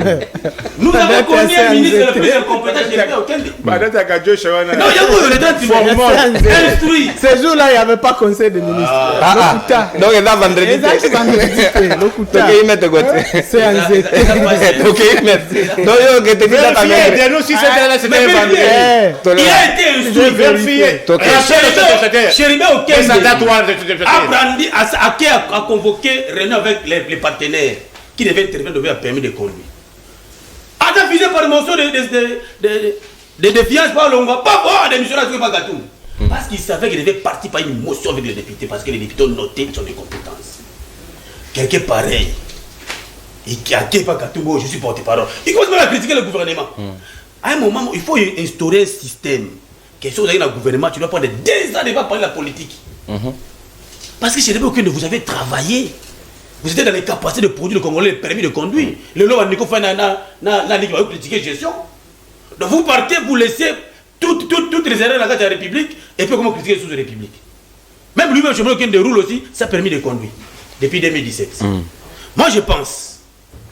Nous avons connu un ministre le plus incompétent chez le non, Yango, le 30 mai. Instruit. Ce jour-là, il n'y avait pas conseil de ministre. Donc, il y a vendredi. Lokuta. Il met de côté. C'est un zé. Ok, merci. Donc, il était déjà ta mère. Il a été instruit. Vérifié. Chéribé Okende a convoqué réunion avec les partenaires qui devaient intervenir devant le permis de conduire. A diffusé par une motion de défiance par le on va pas voir des missions à Gatou. Parce qu'il savait qu'il devait partir par une motion avec les députés, parce que les députés ont noté sur les compétences. Quelqu'un pareil, et qui a pas Gatou, je suis porte-parole. Il commence même à critiquer le gouvernement. À un moment, il faut instaurer un système question dans le gouvernement, tu dois prendre des années pour parler de la politique. Parce que chez les Burkinabés, vous avez travaillé. Vous étiez dans les capacités de produire le Congolais, le permis de conduire. Le lot, Nico fait vous critiquer gestion. Donc vous partez, vous laissez toutes les erreurs de la République et puis comment critiquer sous la République. Même lui-même, je me dis qu'il roule aussi, ça a permis de conduire depuis 2017. Moi, je pense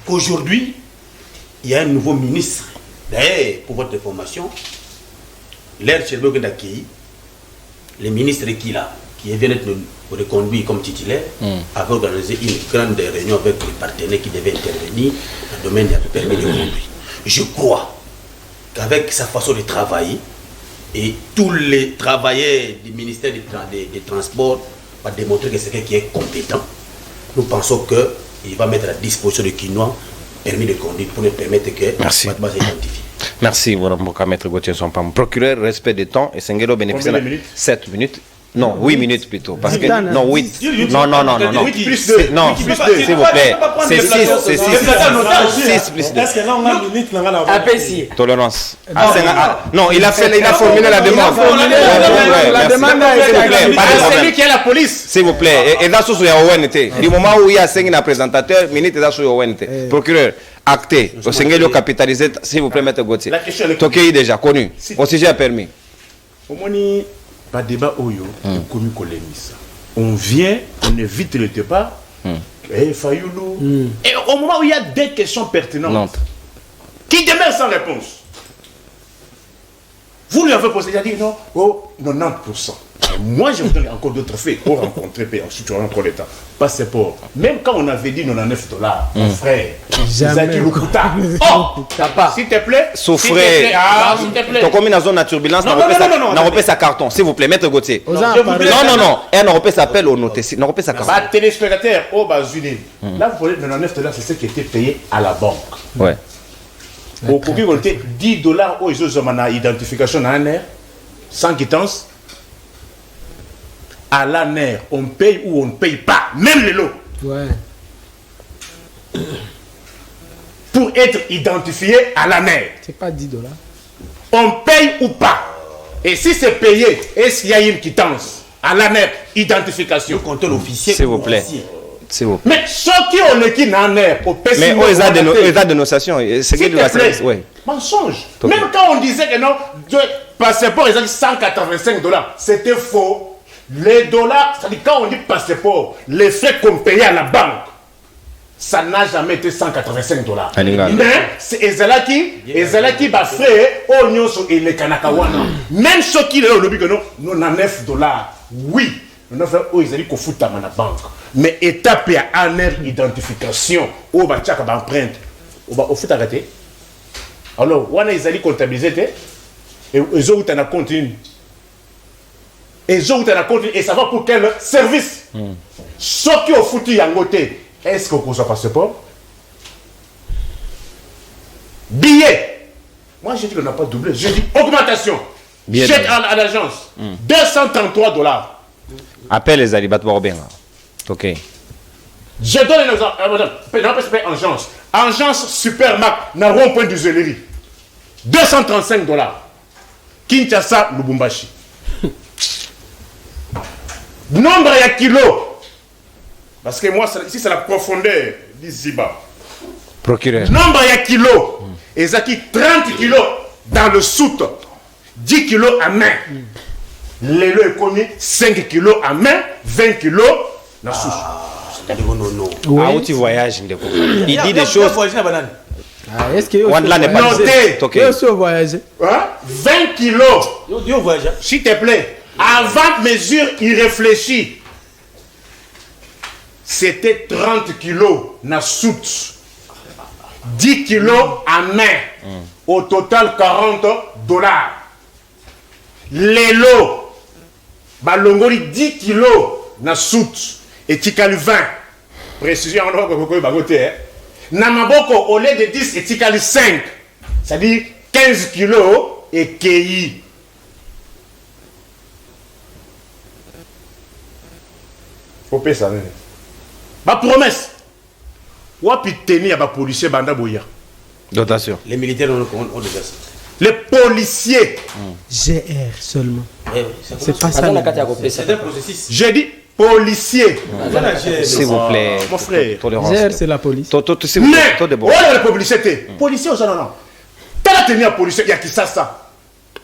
qu'aujourd'hui, il y a un nouveau ministre. D'ailleurs, pour votre information, l'air chez le d'accueillir, le ministre qui vient d'être reconduit comme titulaire, avait organisé une grande réunion avec les partenaires qui devaient intervenir dans le domaine du permis de conduire. Je crois qu'avec sa façon de travailler, et tous les travailleurs du ministère des Transports vont démontrer que c'est quelqu'un qui est compétent. Nous pensons qu'il va mettre à la disposition de Kinois permis de conduire pour nous permettre que Merci. s'identifier. Merci, Maître Gauthier Sompam. Procureur, respect des temps et Sengelo bénéficie Combien de minutes 7 minutes. Non, 8 minutes plutôt. Parce que, Dix. non, 8. Non. Plus deux. Non, s'il vous plaît. C'est 6. C'est 6 plus 2. Est-ce que là, on a une minute, là, on a Apprécié. Tolérance. Non, il a formulé la demande. La demande a été Pas de C'est problème. lui qui est la police. S'il vous plaît, et là, sous la ONT. Du moment où il y a 5 présentateur, minute là sur ONT. Procureur, acté. Au Sengelo capitalisé, s'il vous plaît, Maître Gauthier. La question est Tokei déjà connu. Au sujet a permis. Au moins, pas débat Oyo, commis Kolemisa. On vient, on évite le débat. Fayoulou. Et au moment où il y a des questions pertinentes, Nantes. qui demeurent sans réponse, vous lui avez posé, il a dit non, 90%. Et moi, je vous donne encore d'autres faits pour rencontrer, puis ensuite, tu auras encore le temps. Passeport. Même quand on avait dit $99, mon frère, Jamais. Oh, s'il te plaît. Souffrez. S'il te plaît. Donc, comme il a zone de turbulence, Non, n'a repris sa carton. S'il vous plaît, Maître Gauthier. Non. Elle n'a repris sa appel au noté. N'a repris sa carton. Bah, téléspectateur, oh, bah, Zuni. Là, vous voyez, $99, c'est ce qui était payé à la banque. Ouais. Au cours de $10, oh, ils ont une identification dans un air, sans quittance. À l'ANER, on paye ou on ne paye pas, même les lots. Ouais. Pour être identifié à l'ANER, C'est pas $10. on paye ou pas. Et si c'est payé, est-ce qu'il y a une quittance à l'ANER, identification? Contrôle officiel. S'il vous plaît. S'il vous plaît. Mais ceux qui ont l'équipe dans l'ANER, au PC, Mais où est la dénonciation? C'est s'il qu'il va te plaît, oui. mensonge. Ok. Même quand on disait que non, le passeport, ils ont dit $185, c'était faux. Les dollars, c'est-à-dire quand on dit passeport, les frais qu'on payait à la banque, ça n'a jamais été $185. Alinga. Mais c'est Ezalaki, bah frère, oh nyonso et les Kanakawana. Même ceux qui ont le but que non, nous on a $9. Oui, nous avons fait, oh Ezali qu'on fout à la banque. Mais étape à une identification, oh bah tchaka bah empreinte, oh bah au fait arrêter. Alors, on a Ezali comptabilisé, et ils ont eu un continu. Et ça va pour quel service? Ceux qui ont foutu Yangote, est-ce qu'on reçoit passeport? Billet. Moi, j'ai dit qu'on n'a pas doublé. J'ai dit augmentation. Billet Chèque à l'agence. $233. Appelle les alibats pour bien. Ok. Je donne un exemple. Agence. Agence Supermark, n'a rond-point du Zéléry. $235. Kinshasa, Lubumbashi. Nombre à kilos. Parce que moi, ici, c'est la profondeur du Ziba. Procureur. Nombre à kilos. Et ça qui 30 kilos dans le soute. 10 kilos à main. L'élo est connu 5 kilos à main, 20 kilos dans la souche. Ah, où tu voyages, Ndeko? Il dit des choses. Est-ce que Wanda n'est pas Notez. Ok. Yo aussi voyager. Hein? 20 kilos. S'il te plaît. Avant mesure irréfléchie. C'était 30 kilos na soute. 10 kilos à main. Au total $40. L'élo. Balongoli 10 kilos na soute. Et tikali 20. Précision, on va pas bagoter. Namaboko, au lieu de 10, et tikali 5. C'est-à-dire 15 kilos et KI. Faut payer ça. Ma promesse. Wapi tenir à ma policier banda boya. Dotation. Les militaires ont déjà ça. Les policiers. GR seulement. C'est pas ça. Aza na kati ya kopesa. C'est un processus. J'ai dit policiers. S'il vous plaît. Mon frère. Tolérance. GR c'est la police. S'il vous plaît. Mais, Tout de bon. voilà la publicité. Policiers, non, non. T'as la tenue à policier, il y a qui ça.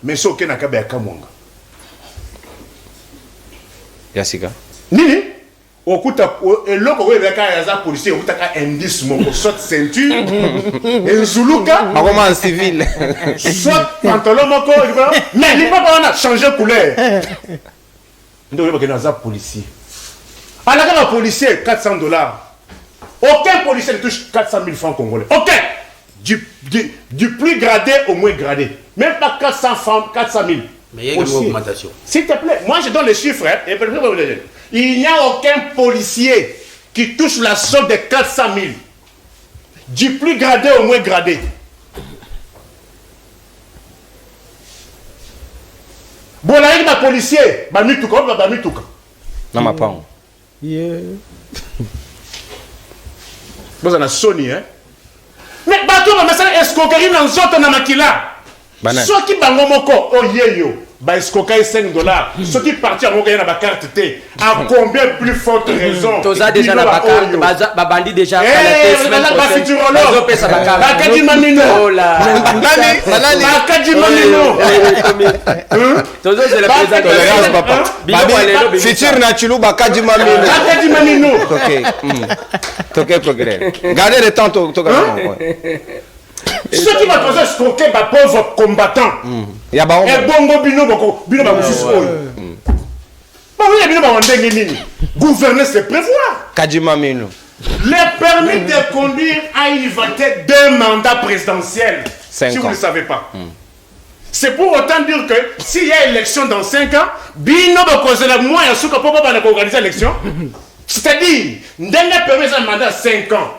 Mais ce qui n'a qu'à faire Kamwanga. Yassika. Nini? Okuta, et l'autre, il y a un policier, il y a un indice, mon soit ceinture, et Zuluka, Comment en civil? soit pantalon, mais il va pas changer de couleur. Donc, il y a un policier. Alors, un policier, $400. Aucun policier ne touche 400 000 francs congolais. Aucun. Du plus gradé au moins gradé. Même pas 400 francs, 400 000. Mais il y a une augmentation. S'il te plaît, moi je donne les chiffres. Hein, et il n'y a aucun policier qui touche la somme de 400 000. Du plus gradé au moins gradé. Bon, là, il y a un policier. Bamituka. Non, ma pas. Yeah. Vous en avez Sony, hein? Mais bateau, mais ça, escroquerie dans zone na makila. Ceux qui bango moko, oh yeyo, ba escroquerie $5. Ceux qui partent à mokoya na ba carte T, à combien plus forte raison? Toza déjà na ba carte, ba bandi déjà ba futurolo. Ba kadi mamino. Oh là. Ba kadi mamino. Toza c'est le président Tolérance, papa. Futur Nachulu, Bakadji Mamino. Ba kadi mamino. Ok, progrès. Gardez le temps, Ceux qui vont escroquer ba pauvre combattant. Ya ba Et bongo bino ba mususu oyo. Ba oui bino ba ndenge nini. Gouverner c'est prévoir. Kadji Mamino. Le permis de conduire a une validité d'un mandat présidentiel. 5 si vous ans. ne le savez pas. C'est pour autant dire que s'il y a élection dans 5 ans, bino ba kozela moi ya suka popo ba organiser l'élection. C'est-à-dire, ndenge permis un mandat 5 ans.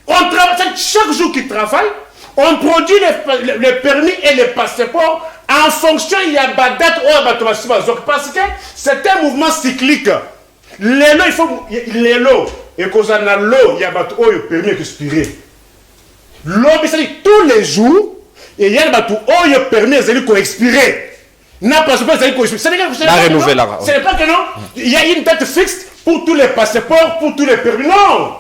On travaille chaque jour qu'il travaille. On produit les permis et les passeports en fonction il y a la date parce que c'est un mouvement cyclique. L'élo, il faut l'élo et qu'on a l'eau, il y a le permis expiré. L'eau, c'est-à-dire tous les jours, et il y a le permis expiré. N'a pas expiré. Ce n'est pas que non, il y a une date fixe pour tous les passeports, pour tous les permis. Non,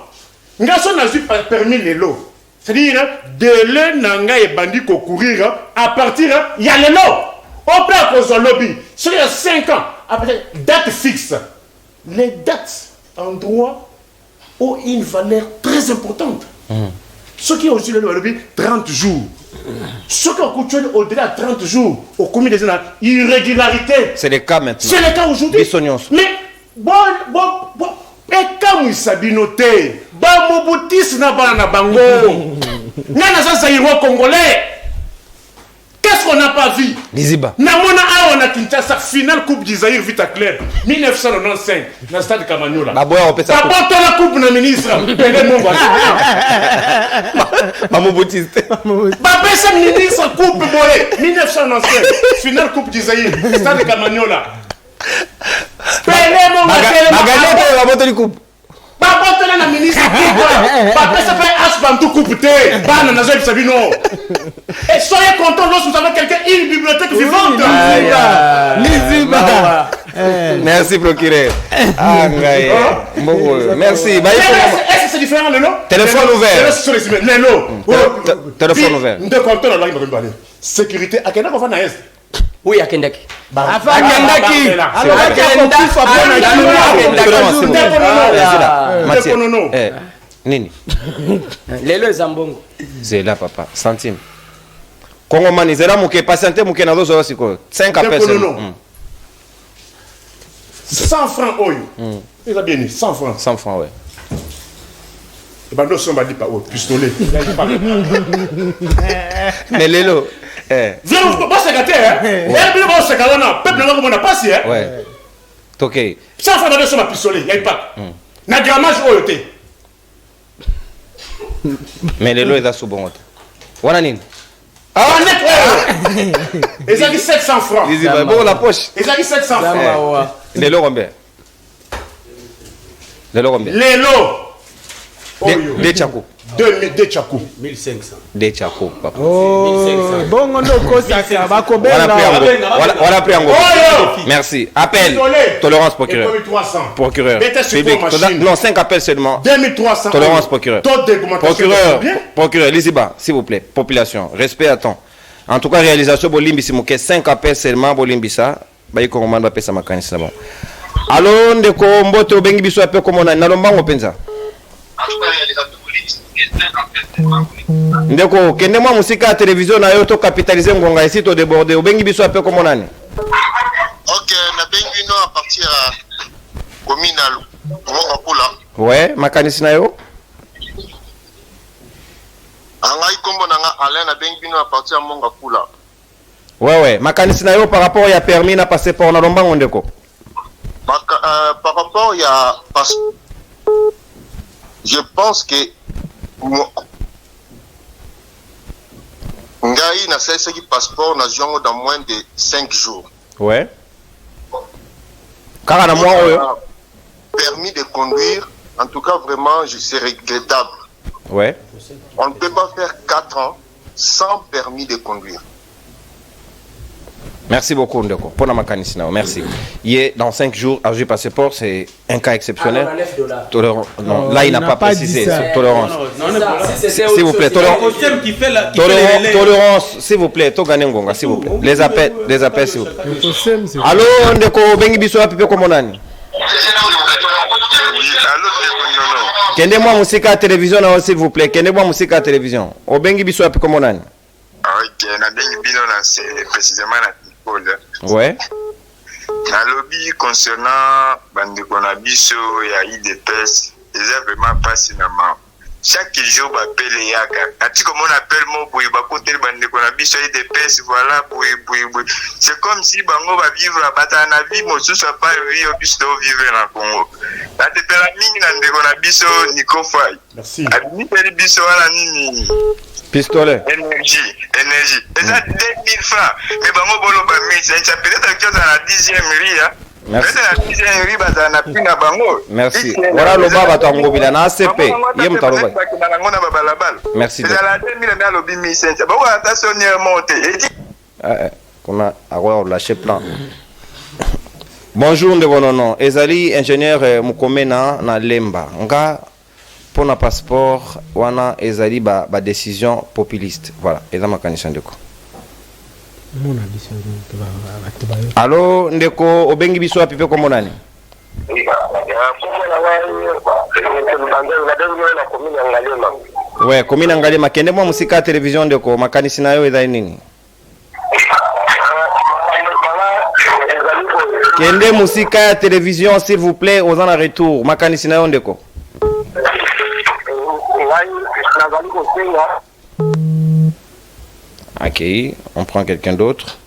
nous avons permis l'élo. C'est-à-dire, délai nanga et bandit ko courir à partir, il y a le lot. On peut à cause de lobby. Sur les 5 ans, après date fixe. Les dates, endroits, ont une valeur très importante. Ceux qui ont aussi le lobby, 30 jours. Ceux qui ont coutué au-delà de 30 jours, au commis des irrégularités. C'est le cas maintenant. C'est le cas aujourd'hui. Mais, bon. Et comme il s'abinote, Bamoboutis n'a pas na bango. Nana ça Zaïrois congolais. Qu'est-ce qu'on n'a pas vu? Liziba. Namona a on a Kinshasa finale coupe du Zaïre Vita Club 1995 dans le stade Kamanyola. Baboya on peut ça. Papa la coupe na ministre. Pele Mongo. Mamoboutiste. Papa sa ministre coupe bolé 1995 finale coupe du Zaïre stade Kamanyola. Bagane la moto du coupe. Papa la ministre Papa ça fait Asbantou coupe té. Bana na Zeb Sabino. Et soyez contents lorsque vous avez quelqu'un une bibliothèque vivante. Liziba. Merci procureur. Merci. Est-ce que c'est différent le lot? Téléphone ouvert. Les lots. Téléphone ouvert. Nous comptons la langue de sécurité. À quel moment on a Oui, à Kendaki. Nini? Lelo Zambongo. C'est là, papa. Centime. Congo mani, c'est là mouké. Patienté mouké na dozo siko. 5 personnes. 100 francs, oyo. Il a bien dit, 100 francs. 100 francs, ouais. Et ben, nous sommes dit pas, oh, pistolet. Mais Lélo. Viens, vous pas se gâter, hein. Et puis, vous se gâter, non. Peuple, non, on a passé, hein. Ouais. Ok. 100 francs, nous sommes pistolet. Il n'y a pas. Na grammage, oyoté. Mais Lélo est à Soubongot. Wananine. Ah, net, ils ont dit 700 francs. Ils disent, bon, la poche. Ils ont dit 700 francs. Lélo combien? Lélo combien? Lélo. Des Tchako. 2000 Tchakou. 1500. De Tchako, papa. Oh, bon, on a Voilà pris en gros. Merci. Appel. Tolérance, procureur. 2300. Procureur. Mettez sur Public. vos machines. Non, 5 appels seulement. 2300. Tolérance, procureur. Taux d'augmentation. Procureur, Liziba, s'il vous plaît. Population, respect à temps. En tout cas, réalisation, Bolimbi Simouké, 5 appels seulement, Bolimbisa. Bayi Kongoman va payer sa macanis là-bas. Alors, ndeko mbote obengi biso ape komona na lombango penza. Ndeko kende mwa musika ya télévision na yo to capitaliser ngonga ici to déborder obengi biso ape komona ni. Ok, na bengi no à partir à communal Monga Pula. Ouais, macanis na yo. Angai kombo nanga Alain na bengi no à partir à Monga Pula. Ouais, macanis na yo par rapport ya permis na passeport na lombango ndeko. Par rapport, il y a. Je pense que. Ngai n'a cessé qui passeport n'a dans moins de 5 jours. Ouais. Car à moi, permis de conduire, en tout cas, vraiment, c'est regrettable. Ouais. On ne peut pas faire 4 ans sans permis de conduire. Merci beaucoup, Ndeko. Pour la mécanicien, merci. Hier, dans 5 jours, à jouer passeport, c'est un cas exceptionnel. Tolérance. Non, là, il n'a pas précisé. Tolérance. S'il vous plaît, tolérance. Tolérance, s'il vous plaît. Toganengonga, s'il vous plaît. Les appels, s'il vous plaît. Allô, Ndeko, Bengi Biso, Pipe Komonani. Kende moi musique à télévision, s'il vous plaît. Kende moi musique à télévision. Au Bengi Biso, Pipe Komonani. Ok, na Bengi Bino, c'est précisément la. Ouais. Dans le lobby concernant Bandeko Nabiso et IDPS, c'est vraiment fascinant. Chaque jour, je m'appelle Yaka. Tu comme on appelle mon boui, côté Bandeko Nabiso et IDPS, voilà, boui. C'est comme si Bango va vivre à Batana vie, mais ce soit pas vie au bus de vivre dans le Congo. La température Bandeko Nabiso, Nico Fay. Merci. Abini Biso à la Nini. Pistolet. Énergie. Et ça, 2000 francs. Mais Bango Bolo Bami, c'est peut-être que dans la 10e riz. Merci. Merci. Merci. Voilà le baba tango bila na ACP. Yem taroba. Merci. Kuna awa lâcher plan. Bonjour Ndegonono. Ezali ingénieur Mukomena na Lemba. Nga pour na passeport wana ezali ba décision populiste. Voilà, eza makanisa ndeko. Allô, Ndeko, obengi biso apipe komo nani? Ouais, commune Ngalema. Kende mwa musika télévision Ndeko, makanisi na yo eza nini? Kende musika ya télévision s'il vous plaît, aux en retour, makanisi na yo Ndeko. Ok, on prend quelqu'un d'autre.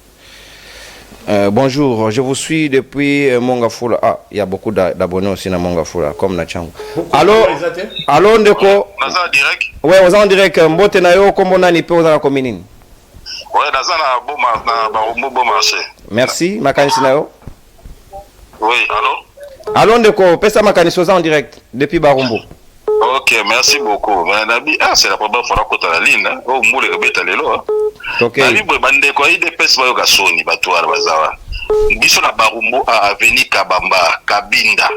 Bonjour, je vous suis depuis Mongafula. Ah, il y a beaucoup d'abonnés aussi dans Mongafula, comme Nachango. Allô, Ndeko. Ouais, aux en direct. Mbote na yo, kombo nani pe aux en commune. Ouais, na bon marché. Merci, makanisi na yo. Oui, allô. Allô, Ndeko, pesa makanisi aux en direct depuis Barumbo. Ok, merci beaucoup. C'est la première fois que tu as la ligne. Oh, moule le bête à l'élo. Ok. Libre bande quoi, il dépêche pas au gasoni, batoir bazawa. Biso na Barumbo à Avenue Kabamba, Kabinda.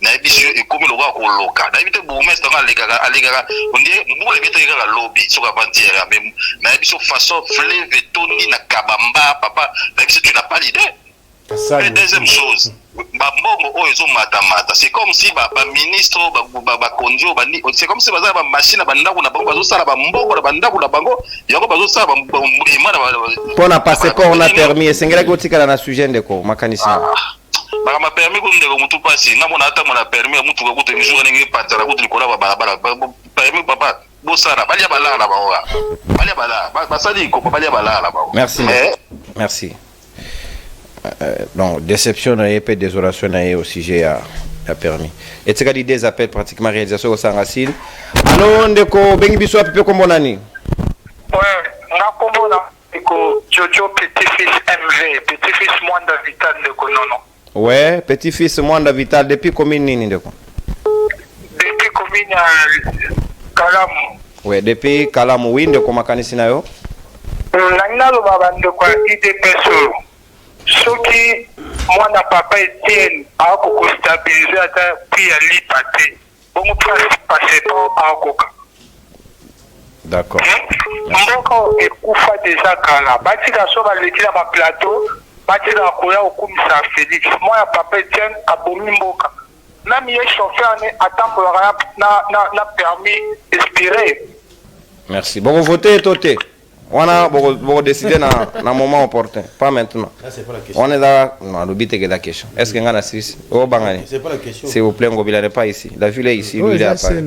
Na biso et comme le roi koloka. Na bité bourgmestre nga alegaka. On dit moule le bête à lobby, sur la bandière même. Na biso façon fleuve Tony na Kabamba, papa. Na biso tu n'as pas l'idée. Et deuxième chose, c'est comme si ministre c'est comme si machine pour na passeport on a permis c'est ngela gotika na sujet ndeko makanisien ma permis ko ndeko mutu pasi na mona ata mona permis mutu ko te jour ngi patala ko te kola bala permis papa bosara balia balala bawa balia balala basali ko balia balala bawa merci merci. Donc, déception et peu désolation au sujet à permis. Et tu as dit des appels pratiquement réalisation au Sangassine. Allô, Ndeko, Bengi Biso, Pipe Komonani. Ouais, Nakomona, Jojo, petit-fils MV, petit-fils Mwanda Vital de Konono. Ouais, petit-fils Mwanda Vital, depuis combien de Ndeko? Depuis combien Kalam. Oui, depuis Kalamu Winde comme makanisi na yo. Nangina lo babande kwa IDPS. Soki mwana papa Etienne a ko stabiliser ata puis ya lipate. Bongo passeport a koka. D'accord. Mboko ekufa déjà kala. Batika so balekila ma plateau, batika koya okumisa Félix. Mwana papa Etienne abomi mboka. Même les chauffeurs attendent na permis expirer. Merci. Bon, votez toté. On a décidé dans moment opportun, pas maintenant. C'est pas la question. On est là, non, le but est la question. Est-ce qu'il y a un Suisse? Oh, Bangani. C'est pas la question. S'il vous plaît, Ngobila n'est pas ici. La ville est ici, lui il est à Paris.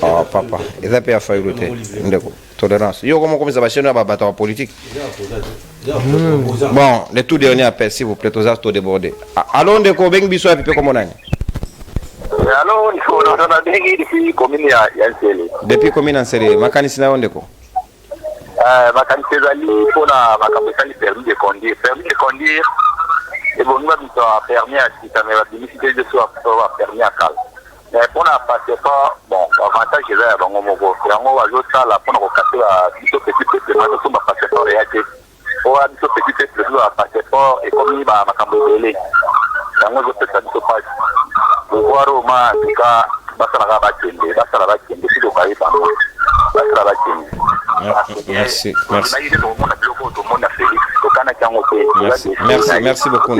Oh, papa. Il a payé à faire le tolérance. Yo, comment ça va chez nous à bataille politique? Bon, le tout dernier appel, s'il vous plaît, tous tout débordé. Allons de Kobeng Bisso et Pipe comme on a. Alors, il faut depuis commune ya Nsele. Depuis commune ya Nsele, makanisi na ondeko. Makanisi ezali mpona makambo esali permis de conduire. Permis de conduire ebongiba biso permis ya sika me babimisi te biso permis ya kala. Mais mpona passeport, bon, avantage eza ya bango moko. Yango bazosala mpona kokate biso petit peuple mwa tosomba passeport ya te. Oya biso petit peuple biso ba passeport ekomi makambo ebele. Yango ezopesa biso pasi. Voir au moins, en tout cas, merci. Merci beaucoup.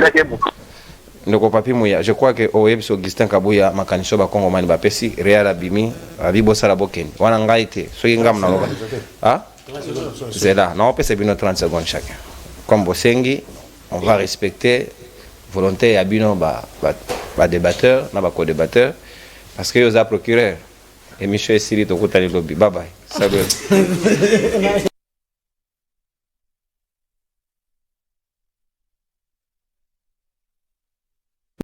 Ndoko papi muya, je crois que Oebs Augustin Kabuya makanisho ba Kongo mani ba pesi Real Abimi, abibo sala bokeni. Wana ngaite, so yingam na loba. Ah? Zela, non, on peut se bino 30 secondes chacun. Comme Bosengi, on va respecter volonté ya bino ba débatteur, na ba co-débatteur parce que yo za procureur et monsieur Siri to kutali lobby. Bye bye. Salut.